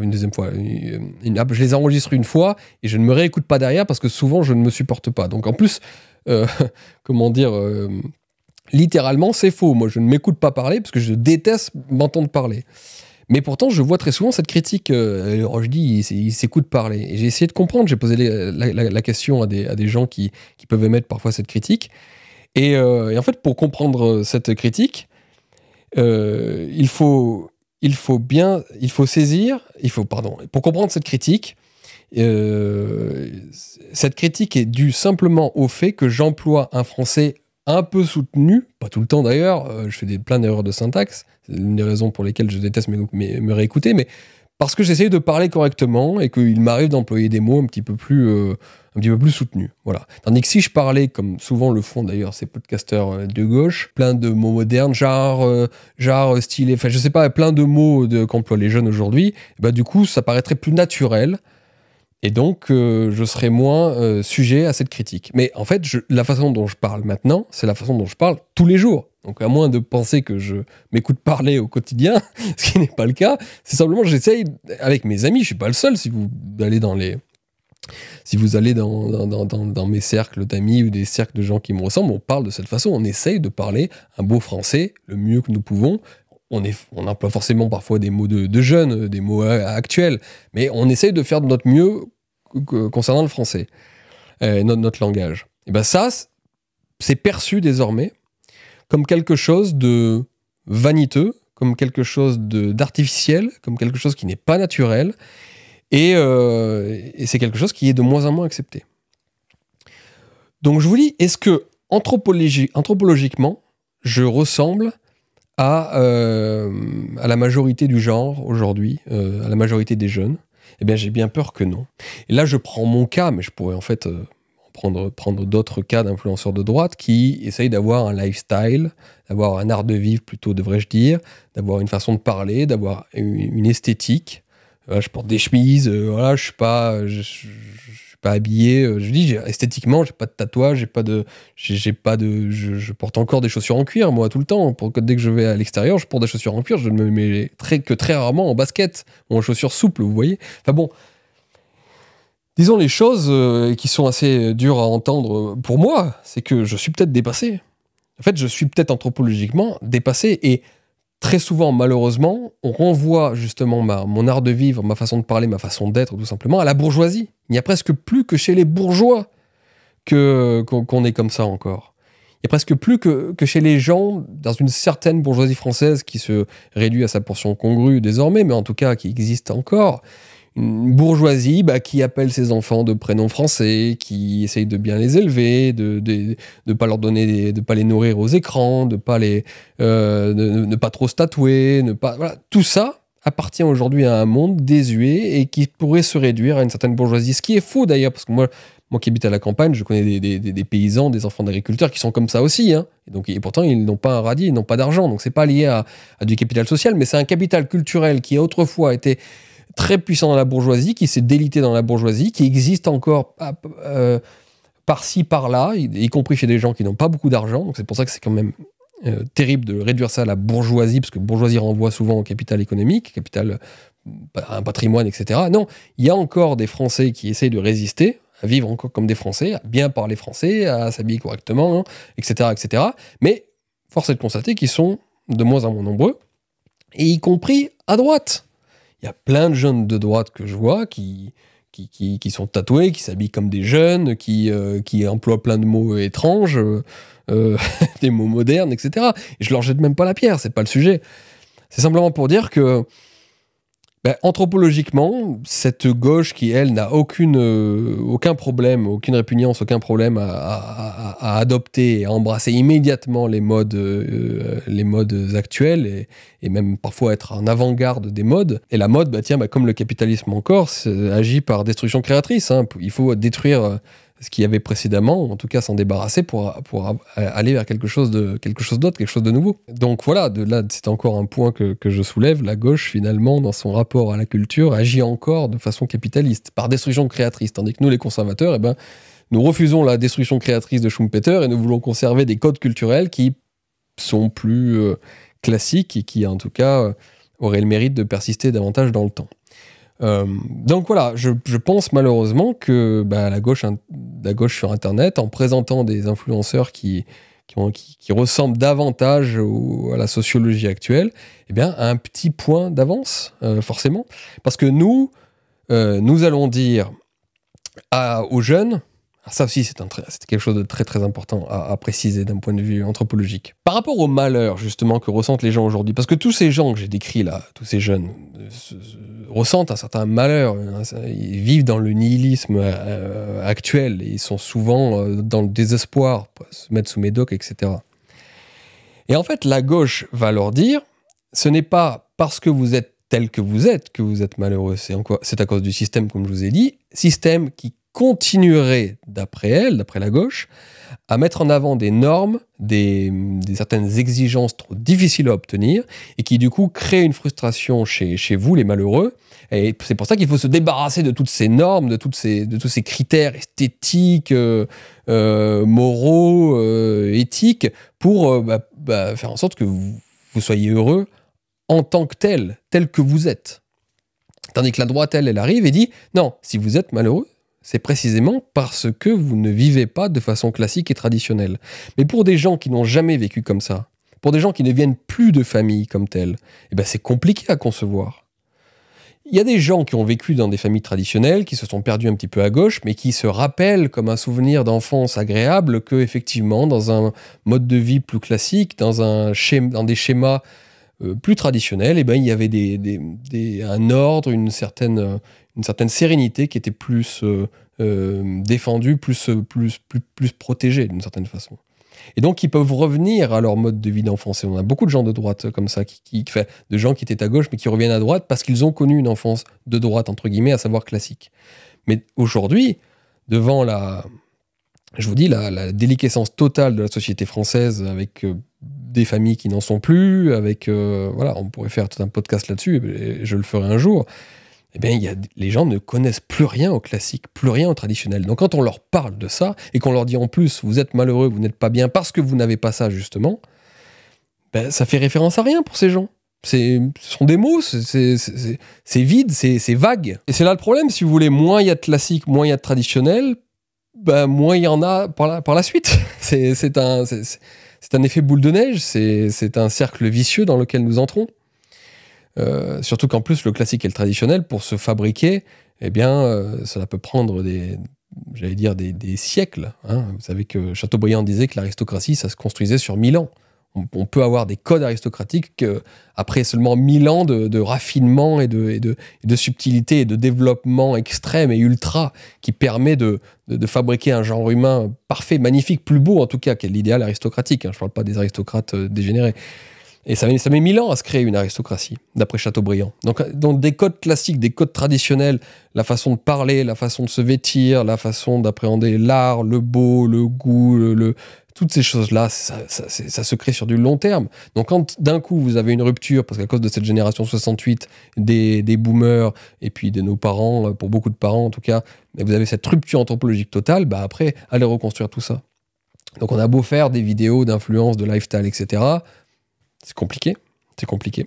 les enregistre une fois et je ne me réécoute pas derrière parce que souvent, je ne me supporte pas. Donc en plus, littéralement, c'est faux. Moi, je ne m'écoute pas parler parce que je déteste m'entendre parler. Mais pourtant, je vois très souvent cette critique. Je dis, il s'écoute parler. Et j'ai essayé de comprendre. J'ai posé la question à des gens qui peuvent émettre parfois cette critique. Et en fait, pour comprendre cette critique, il faut saisir. Pour comprendre cette critique est due simplement au fait que j'emploie un français un peu soutenu, pas tout le temps d'ailleurs, je fais plein d'erreurs de syntaxe, c'est l'une des raisons pour lesquelles je déteste me réécouter, mais parce que j'essaye de parler correctement et qu'il m'arrive d'employer des mots un petit peu plus soutenus. Voilà. Tandis que si je parlais, comme souvent le font d'ailleurs ces podcasteurs de gauche, plein de mots modernes, genre stylé, enfin je sais pas, plein de mots qu'emploient les jeunes aujourd'hui, bah, du coup ça paraîtrait plus naturel. Et donc, je serai moins sujet à cette critique. Mais en fait, la façon dont je parle maintenant, c'est la façon dont je parle tous les jours. Donc, à moins de penser que je m'écoute parler au quotidien, ce qui n'est pas le cas, c'est simplement que j'essaye, avec mes amis, je ne suis pas le seul, si vous allez dans les Si vous allez dans mes cercles d'amis ou des cercles de gens qui me ressemblent, on parle de cette façon. On essaye de parler un beau français le mieux que nous pouvons. On emploie forcément parfois des mots de jeunes, des mots actuels, mais on essaye de faire de notre mieux concernant le français, notre langage. Et ben ça, c'est perçu désormais comme quelque chose de vaniteux, comme quelque chose d'artificiel, comme quelque chose qui n'est pas naturel, et c'est quelque chose qui est de moins en moins accepté. Donc je vous dis, est-ce que anthropologiquement, je ressemble à la majorité du genre aujourd'hui, à la majorité des jeunes? Eh bien, j'ai bien peur que non. Et là, je prends mon cas, mais je pourrais en fait prendre d'autres cas d'influenceurs de droite qui essayent d'avoir un lifestyle, d'avoir un art de vivre plutôt, devrais-je dire, d'avoir une façon de parler, d'avoir une esthétique. Je porte des chemises, voilà, je suis pas habillé. Je dis, esthétiquement, j'ai pas de tatouage, je porte encore des chaussures en cuir, moi, tout le temps. Dès que je vais à l'extérieur, je porte des chaussures en cuir. Je ne me mets que très rarement en basket ou en chaussures souples, vous voyez. Enfin bon, disons les choses qui sont assez dures à entendre pour moi, c'est que je suis peut-être dépassé. En fait, je suis peut-être anthropologiquement dépassé et très souvent, malheureusement, on renvoie justement mon art de vivre, ma façon de parler, ma façon d'être, tout simplement, à la bourgeoisie. Il n'y a presque plus que chez les bourgeois qu'on est comme ça encore. Il n'y a presque plus que chez les gens, dans une certaine bourgeoisie française qui se réduit à sa portion congrue désormais, mais en tout cas qui existe encore. Une bourgeoisie qui appelle ses enfants de prénoms français, qui essaye de bien les élever, de pas leur donner, de pas les nourrir aux écrans, de pas ne pas trop se tatouer, voilà. Tout ça appartient aujourd'hui à un monde désuet et qui pourrait se réduire à une certaine bourgeoisie. Ce qui est faux d'ailleurs, parce que moi qui habite à la campagne, je connais des paysans, des enfants d'agriculteurs qui sont comme ça aussi. Hein. Et pourtant, ils n'ont pas un radis, ils n'ont pas d'argent. Donc, c'est pas lié à du capital social, mais c'est un capital culturel qui autrefois était très puissant dans la bourgeoisie, qui s'est délité dans la bourgeoisie, qui existe encore par-ci, par-là, y compris chez des gens qui n'ont pas beaucoup d'argent. Donc, c'est pour ça que c'est quand même terrible de réduire ça à la bourgeoisie, parce que bourgeoisie renvoie souvent au capital économique, à un patrimoine, etc. Non, il y a encore des Français qui essayent de résister, à vivre encore comme des Français, à bien parler français, à s'habiller correctement, hein, etc., etc. Mais force est de constater qu'ils sont de moins en moins nombreux, et y compris à droite. Il y a plein de jeunes de droite que je vois qui sont tatoués, qui s'habillent comme des jeunes, qui emploient plein de mots étranges, des mots modernes, etc. Et je leur jette même pas la pierre, c'est pas le sujet. C'est simplement pour dire que anthropologiquement, cette gauche qui, elle, n'a aucun problème, aucune répugnance, aucun problème à adopter et à embrasser immédiatement les modes actuels et même parfois être en avant-garde des modes. Et la mode, comme le capitalisme encore, agit par destruction créatrice. Hein. Il faut détruire ce qu'il y avait précédemment, ou en tout cas s'en débarrasser pour aller vers quelque chose d'autre, quelque chose de nouveau. Donc voilà, là, c'est encore un point que je soulève. La gauche, finalement, dans son rapport à la culture, agit encore de façon capitaliste, par destruction créatrice, tandis que nous, les conservateurs, nous refusons la destruction créatrice de Schumpeter et nous voulons conserver des codes culturels qui sont plus classiques et qui, en tout cas, auraient le mérite de persister davantage dans le temps. Donc voilà, je pense malheureusement que la gauche sur Internet, en présentant des influenceurs qui ressemblent davantage à la sociologie actuelle, a un petit point d'avance, forcément. Parce que nous allons dire aux jeunes, ça aussi c'est quelque chose de très très important à préciser d'un point de vue anthropologique. Par rapport au malheur justement que ressentent les gens aujourd'hui, parce que tous ces gens que j'ai décrits là, tous ces jeunes, ressentent un certain malheur, ils vivent dans le nihilisme actuel, et ils sont souvent dans le désespoir, pour se mettre sous médoc, etc. Et en fait, la gauche va leur dire, ce n'est pas parce que vous êtes tel que vous êtes malheureux, c'est à cause du système, comme je vous ai dit, système qui continuerait, d'après la gauche, à mettre en avant des normes, des certaines exigences trop difficiles à obtenir, et qui du coup créent une frustration chez vous, les malheureux. Et c'est pour ça qu'il faut se débarrasser de toutes ces normes, de tous ces critères esthétiques, moraux, éthiques, pour faire en sorte que vous soyez heureux en tant que tel que vous êtes. Tandis que la droite, elle arrive et dit, non, si vous êtes malheureux, c'est précisément parce que vous ne vivez pas de façon classique et traditionnelle. Mais pour des gens qui n'ont jamais vécu comme ça, pour des gens qui ne viennent plus de famille comme telle, eh ben c'est compliqué à concevoir. Il y a des gens qui ont vécu dans des familles traditionnelles, qui se sont perdus un petit peu à gauche, mais qui se rappellent comme un souvenir d'enfance agréable que, effectivement, dans un mode de vie plus classique, dans des schémas plus traditionnels, eh ben, il y avait un ordre, une certaine sérénité qui était plus défendue, plus protégée d'une certaine façon. Et donc, ils peuvent revenir à leur mode de vie d'enfance. Et on a beaucoup de gens de droite comme ça, de gens qui étaient à gauche, mais qui reviennent à droite parce qu'ils ont connu une enfance de droite, entre guillemets, à savoir classique. Mais aujourd'hui, devant la déliquescence totale de la société française, avec des familles qui n'en sont plus, on pourrait faire tout un podcast là-dessus, et je le ferai un jour. Eh bien, les gens ne connaissent plus rien au classique, plus rien au traditionnel. Donc quand on leur parle de ça, et qu'on leur dit en plus, vous êtes malheureux, vous n'êtes pas bien, parce que vous n'avez pas ça, justement, ben, ça fait référence à rien pour ces gens. Ce sont des mots, c'est vide, c'est vague. Et c'est là le problème, si vous voulez, moins il y a de classique, moins il y a de traditionnel, ben, moins il y en a par la suite. C'est un effet boule de neige, c'est un cercle vicieux dans lequel nous entrons. Surtout qu'en plus, le classique et le traditionnel, pour se fabriquer, eh bien, ça peut prendre des siècles. Hein. Vous savez que Chateaubriand disait que l'aristocratie, ça se construisait sur 1000 ans. On peut avoir des codes aristocratiques après seulement 1000 ans de raffinement et de subtilité et de développement extrême et ultra qui permet de fabriquer un genre humain parfait, magnifique, plus beau en tout cas, qu'est l'idéal aristocratique. Hein. Je ne parle pas des aristocrates dégénérés. Et ça met 1000 ans à se créer une aristocratie, d'après Chateaubriand. Donc des codes classiques, des codes traditionnels, la façon de parler, la façon de se vêtir, la façon d'appréhender l'art, le beau, le goût, toutes ces choses-là, ça se crée sur du long terme. Donc quand d'un coup vous avez une rupture, parce qu'à cause de cette génération 68, des boomers, et puis de nos parents, pour beaucoup de parents en tout cas, vous avez cette rupture anthropologique totale, bah après, allez reconstruire tout ça. Donc on a beau faire des vidéos d'influence, de lifestyle, etc., c'est compliqué, c'est compliqué.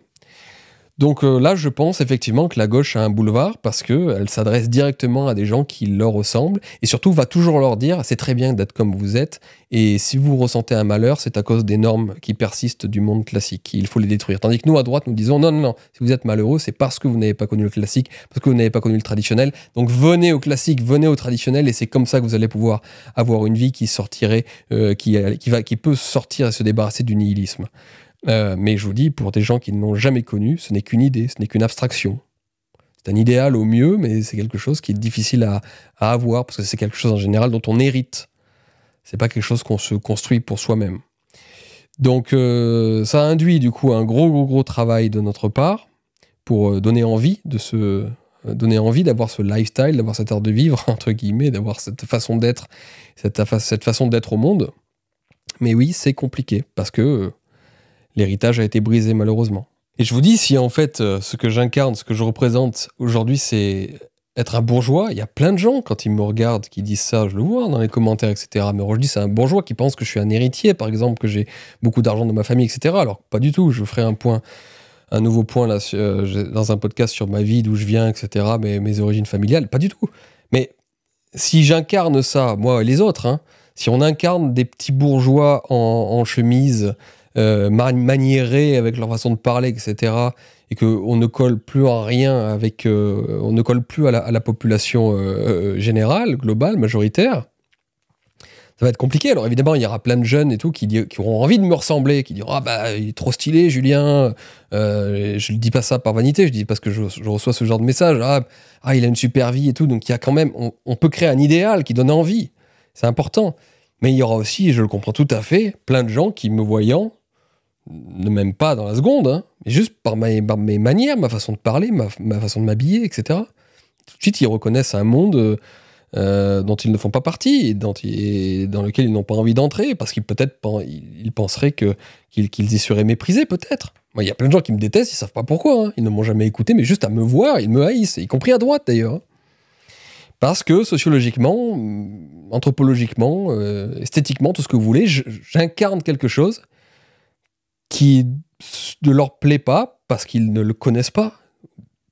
Donc là, je pense effectivement que la gauche a un boulevard parce qu'elle s'adresse directement à des gens qui leur ressemblent et surtout va toujours leur dire « c'est très bien d'être comme vous êtes et si vous ressentez un malheur, c'est à cause des normes qui persistent du monde classique, il faut les détruire. » Tandis que nous, à droite, nous disons « non, non, non, si vous êtes malheureux, c'est parce que vous n'avez pas connu le classique, parce que vous n'avez pas connu le traditionnel. Donc venez au classique, venez au traditionnel et c'est comme ça que vous allez pouvoir avoir une vie qui sortirait, qui peut sortir et se débarrasser du nihilisme. » Mais je vous dis, pour des gens qui ne l'ont jamais connu, ce n'est qu'une idée, ce n'est qu'une abstraction. C'est un idéal au mieux, mais c'est quelque chose qui est difficile à avoir, parce que c'est quelque chose en général dont on hérite. C'est pas quelque chose qu'on se construit pour soi-même. Donc ça induit du coup un gros travail de notre part pour donner envie d'avoir ce lifestyle, d'avoir cet art de vivre, entre guillemets, d'avoir cette façon d'être, cette façon d'être au monde. Mais oui, c'est compliqué, parce que l'héritage a été brisé malheureusement. Et je vous dis, si en fait ce que j'incarne, ce que je représente aujourd'hui, c'est être un bourgeois, il y a plein de gens quand ils me regardent qui disent ça, je le vois dans les commentaires, etc. Mais je dis c'est un bourgeois qui pense que je suis un héritier, par exemple, que j'ai beaucoup d'argent dans ma famille, etc. Alors pas du tout, je ferai un nouveau point là, dans un podcast sur ma vie, d'où je viens, etc., mes origines familiales, pas du tout. Mais si j'incarne ça, moi et les autres, hein, si on incarne des petits bourgeois en chemise, maniérés avec leur façon de parler, etc., et qu'on ne colle plus en rien on ne colle plus à la population générale, globale, majoritaire, ça va être compliqué. Alors évidemment, il y aura plein de jeunes et tout qui auront envie de me ressembler, qui diront « Ah bah, il est trop stylé, Julien !» Je ne dis pas ça par vanité, je dis parce que je reçois ce genre de message. Ah, il a une super vie et tout. Donc il y a quand même, on peut créer un idéal qui donne envie. C'est important. Mais il y aura aussi, et je le comprends tout à fait, plein de gens qui, me voyant, ne m'aiment pas dans la seconde, hein, mais juste par mes manières, ma façon de parler, ma façon de m'habiller, etc. Tout de suite, ils reconnaissent un monde dont ils ne font pas partie, et dans lequel ils n'ont pas envie d'entrer, parce qu'ils penseraient qu'ils y seraient méprisés, peut-être. Moi, il y a plein de gens qui me détestent, ils ne savent pas pourquoi, hein. Ils ne m'ont jamais écouté, mais juste à me voir, ils me haïssent, y compris à droite d'ailleurs. Parce que sociologiquement, anthropologiquement, esthétiquement, tout ce que vous voulez, j'incarne quelque chose qui ne leur plaît pas parce qu'ils ne le connaissent pas,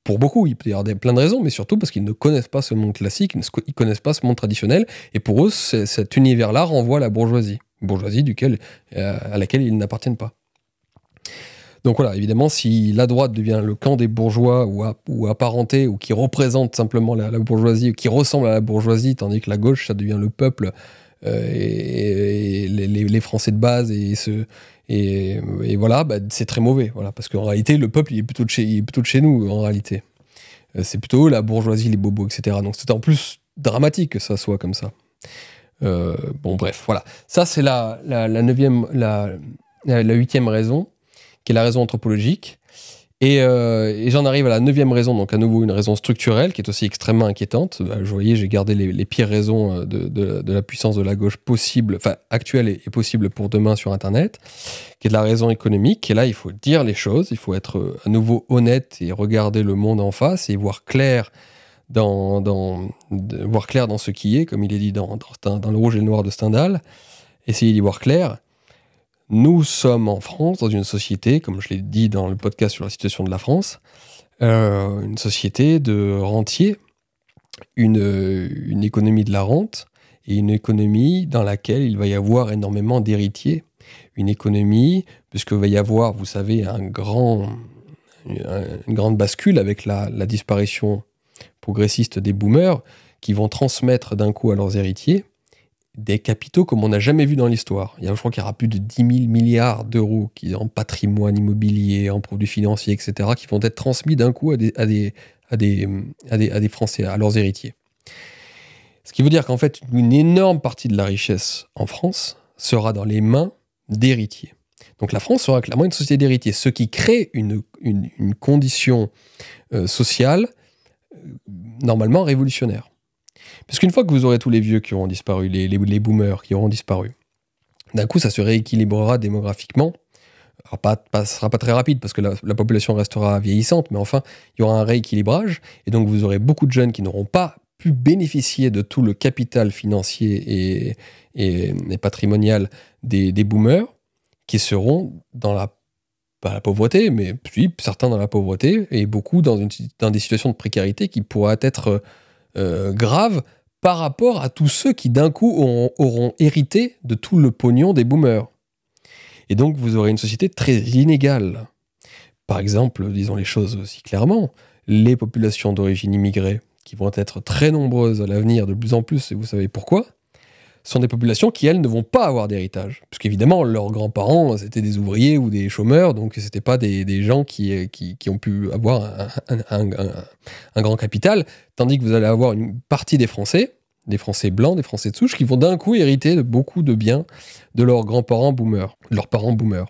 pour beaucoup, il peut y avoir plein de raisons, mais surtout parce qu'ils ne connaissent pas ce monde classique, ils ne connaissent pas ce monde traditionnel, et pour eux, cet univers-là renvoie à la bourgeoisie à laquelle ils n'appartiennent pas. Donc voilà, évidemment, si la droite devient le camp des bourgeois ou apparenté, ou qui représente simplement la bourgeoisie, ou qui ressemble à la bourgeoisie, tandis que la gauche, ça devient le peuple, et les Français de base, et voilà, bah, c'est très mauvais. Voilà, parce qu'en réalité, le peuple, il est plutôt de chez nous, en réalité. C'est plutôt la bourgeoisie, les bobos, etc. Donc c'est en plus dramatique que ça soit comme ça. Bon, bref, voilà. Ça, c'est la huitième raison, qui est la raison anthropologique. Et j'en arrive à la 9e raison, donc à nouveau une raison structurelle, qui est aussi extrêmement inquiétante. Vous voyez, j'ai gardé les pires raisons de la puissance de la gauche possible, enfin actuelle et possible pour demain sur Internet, qui est de la raison économique. Et là, il faut dire les choses, il faut être à nouveau honnête et regarder le monde en face et voir clair voir clair dans ce qui est, comme il est dit dans Le Rouge et le Noir de Stendhal. Essayez d'y voir clair. Nous sommes en France, dans une société, comme je l'ai dit dans le podcast sur la situation de la France, une société de rentiers, une économie de la rente, et une économie dans laquelle il va y avoir énormément d'héritiers. Une économie, puisqu'il va y avoir, vous savez, une grande bascule avec la disparition progressiste des boomers, qui vont transmettre d'un coup à leurs héritiers des capitaux comme on n'a jamais vu dans l'histoire. Je crois qu'il y aura plus de 10 000 milliards d'euros en patrimoine immobilier, en produits financiers, etc., qui vont être transmis d'un coup à des Français, à leurs héritiers. Ce qui veut dire qu'en fait, une énorme partie de la richesse en France sera dans les mains d'héritiers. Donc la France sera clairement une société d'héritiers, ce qui crée une condition sociale normalement révolutionnaire. Parce qu'une fois que vous aurez tous les vieux qui auront disparu, les boomers qui auront disparu, d'un coup, ça se rééquilibrera démographiquement. Alors ça sera pas très rapide parce que la population restera vieillissante, mais enfin, il y aura un rééquilibrage. Et donc, vous aurez beaucoup de jeunes qui n'auront pas pu bénéficier de tout le capital financier et patrimonial des boomers, qui seront dans pas la pauvreté, mais puis certains dans la pauvreté, et beaucoup dans des situations de précarité qui pourraient être grave par rapport à tous ceux qui d'un coup auront hérité de tout le pognon des boomers. Et donc vous aurez une société très inégale. Par exemple, disons les choses aussi clairement, les populations d'origine immigrée, qui vont être très nombreuses à l'avenir de plus en plus, et vous savez pourquoi, sont des populations qui, elles, ne vont pas avoir d'héritage. Parce qu'évidemment, leurs grands-parents, c'était des ouvriers ou des chômeurs, donc c'était pas des gens qui ont pu avoir un grand capital, tandis que vous allez avoir une partie des Français blancs, des Français de souche, qui vont d'un coup hériter de beaucoup de biens de leurs grands-parents boomers, de leurs parents boomers.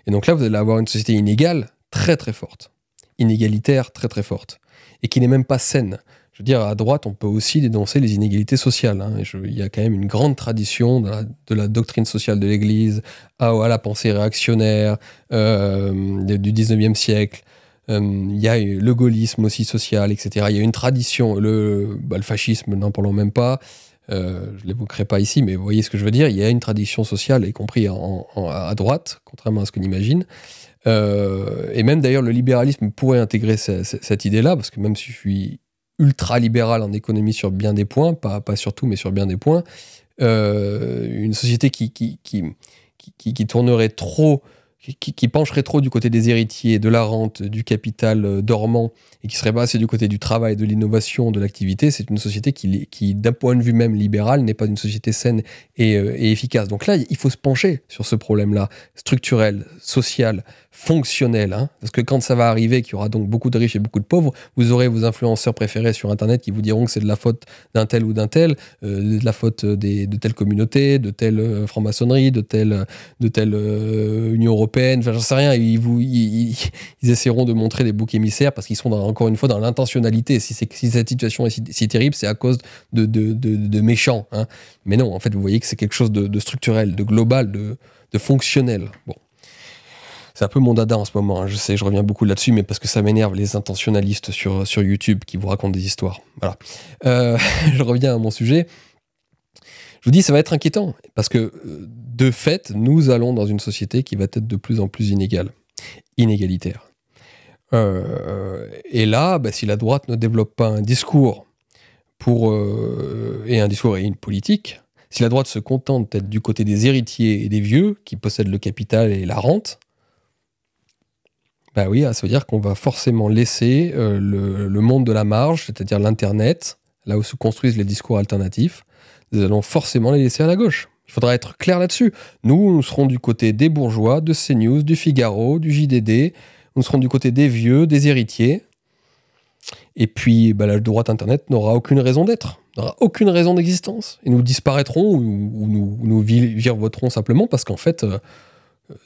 Et donc là, vous allez avoir une société inégale, très très forte, inégalitaire, très très forte, et qui n'est même pas saine. Je veux dire, à droite, on peut aussi dénoncer les inégalités sociales. Il y a quand même une grande tradition de la doctrine sociale de l'Église à la pensée réactionnaire du 19e siècle. Il y a le gaullisme aussi social, etc. Il y a une tradition, le fascisme, n'en parlons même pas. Je ne l'évoquerai pas ici, mais vous voyez ce que je veux dire. Il y a une tradition sociale, y compris à droite, contrairement à ce qu'on imagine. Et même d'ailleurs, le libéralisme pourrait intégrer cette idée-là, parce que même si je suis ultra-libéral en économie sur bien des points, pas sur tout, mais sur bien des points, une société qui tournerait trop, qui pencherait trop du côté des héritiers, de la rente, du capital dormant, et qui serait pas assez du côté du travail, de l'innovation, de l'activité, c'est une société qui, d'un point de vue même libéral, n'est pas une société saine et efficace. Donc là, il faut se pencher sur ce problème-là, structurel, social, fonctionnel, parce que quand ça va arriver, qu'il y aura donc beaucoup de riches et beaucoup de pauvres, vous aurez vos influenceurs préférés sur Internet qui vous diront que c'est de la faute d'un tel ou d'un tel, de la faute de telle communauté, de telle franc-maçonnerie, de telle Union européenne, enfin j'en sais rien, ils essaieront de montrer des boucs émissaires parce qu'ils sont encore une fois dans l'intentionnalité. Si cette situation est si terrible, c'est à cause de méchants. Mais non, en fait, vous voyez que c'est quelque chose de structurel, de global, de fonctionnel. Bon. C'est un peu mon dada en ce moment, je sais, je reviens beaucoup là-dessus, mais parce que ça m'énerve les intentionnalistes sur YouTube qui vous racontent des histoires. Voilà. Je reviens à mon sujet. Je vous dis, ça va être inquiétant, parce que de fait, nous allons dans une société qui va être de plus en plus inégalitaire. Et là, si la droite ne développe pas un discours et une politique, si la droite se contente d'être du côté des héritiers et des vieux qui possèdent le capital et la rente, ça veut dire qu'on va forcément laisser le monde de la marge, c'est-à-dire l'Internet, là où se construisent les discours alternatifs, nous allons forcément les laisser à la gauche. Il faudra être clair là-dessus. Nous serons du côté des bourgeois, de CNews, du Figaro, du JDD. Nous serons du côté des vieux, des héritiers. Et puis, la droite Internet n'aura aucune raison d'être, n'aura aucune raison d'existence. Et nous disparaîtrons ou nous virevoterons simplement parce qu'en fait,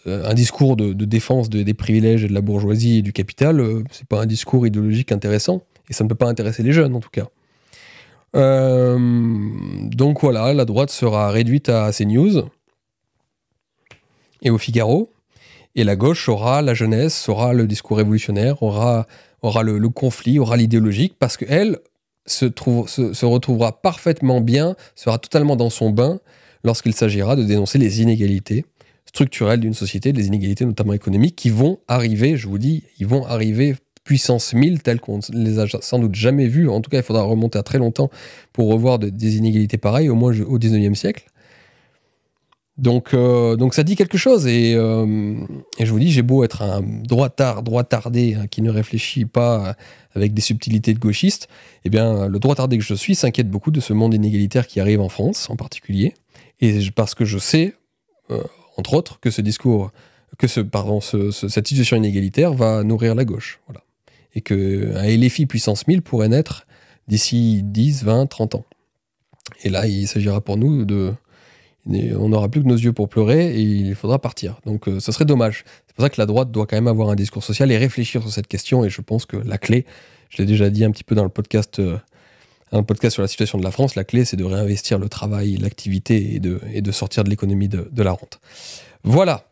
un discours de défense des privilèges et de la bourgeoisie et du capital, c'est pas un discours idéologique intéressant. Et ça ne peut pas intéresser les jeunes, en tout cas. Donc voilà, la droite sera réduite à CNews et au Figaro, et la gauche aura la jeunesse, aura le discours révolutionnaire, aura le conflit, aura l'idéologique, parce qu'elle se retrouvera parfaitement bien, sera totalement dans son bain lorsqu'il s'agira de dénoncer les inégalités structurelles d'une société, les inégalités notamment économiques, qui vont arriver, je vous dis, ils vont arriver puissance 1000, telles qu'on ne les a sans doute jamais vues. En tout cas, il faudra remonter à très longtemps pour revoir des inégalités pareilles, au moins au 19e siècle. Donc ça dit quelque chose. Et je vous dis, j'ai beau être un droitardé qui ne réfléchit pas avec des subtilités de gauchiste, eh bien, le droitardé que je suis s'inquiète beaucoup de ce monde inégalitaire qui arrive en France, en particulier. Et parce que je sais, entre autres, que cette situation inégalitaire va nourrir la gauche. Voilà. Et qu'un LFI puissance 1000 pourrait naître d'ici 10, 20, 30 ans. Et là, il s'agira pour nous on n'aura plus que nos yeux pour pleurer et il faudra partir. Donc ce serait dommage. C'est pour ça que la droite doit quand même avoir un discours social et réfléchir sur cette question. Et je pense que la clé, je l'ai déjà dit un petit peu dans le podcast sur la situation de la France, la clé, c'est de réinvestir le travail, l'activité et de sortir de l'économie de la rente. Voilà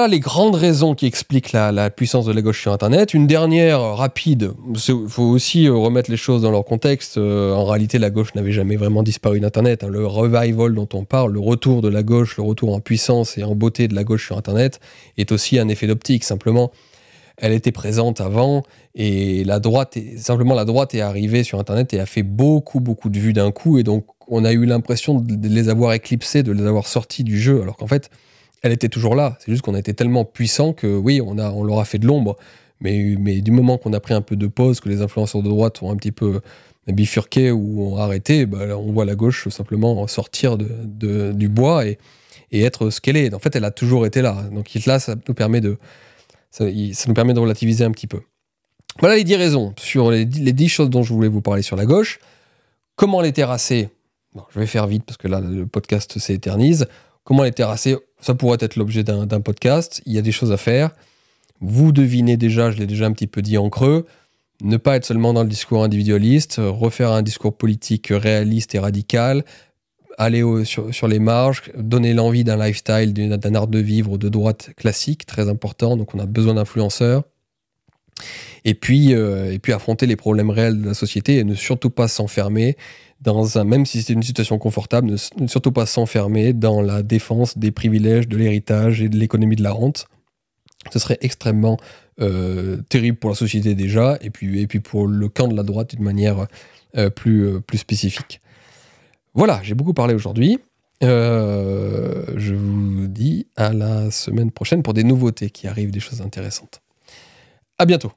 les grandes raisons qui expliquent la puissance de la gauche sur Internet. Une dernière rapide, il faut aussi remettre les choses dans leur contexte. En réalité, la gauche n'avait jamais vraiment disparu d'Internet. Le revival dont on parle, le retour de la gauche, le retour en puissance et en beauté de la gauche sur Internet, est aussi un effet d'optique. Simplement, elle était présente avant et la droite est arrivée sur Internet et a fait beaucoup de vues d'un coup. Et donc, on a eu l'impression de les avoir éclipsés, de les avoir sortis du jeu, alors qu'en fait, elle était toujours là. C'est juste qu'on a été tellement puissants que oui, on leur a fait de l'ombre. Mais du moment qu'on a pris un peu de pause, que les influenceurs de droite ont un petit peu bifurqué ou ont arrêté, on voit la gauche simplement sortir du bois et être ce qu'elle est. En fait, elle a toujours été là. Donc là, ça nous permet de relativiser un petit peu. Voilà les 10 raisons sur les 10 choses dont je voulais vous parler sur la gauche. Comment les terrasser ? Bon, je vais faire vite parce que là, le podcast s'éternise. Comment les terrasser ? Ça pourrait être l'objet d'un podcast. Il y a des choses à faire. Vous devinez déjà, je l'ai déjà un petit peu dit en creux, ne pas être seulement dans le discours individualiste, refaire un discours politique réaliste et radical, aller sur les marges, donner l'envie d'un lifestyle, d'un art de vivre de droite classique, très important. Donc on a besoin d'influenceurs. Et puis affronter les problèmes réels de la société et ne surtout pas s'enfermer même si c'est une situation confortable, ne surtout pas s'enfermer dans la défense des privilèges, de l'héritage et de l'économie de la rente. Ce serait extrêmement terrible pour la société déjà, et puis pour le camp de la droite d'une manière plus spécifique. Voilà, j'ai beaucoup parlé aujourd'hui. Je vous dis à la semaine prochaine pour des nouveautés qui arrivent, des choses intéressantes. À bientôt.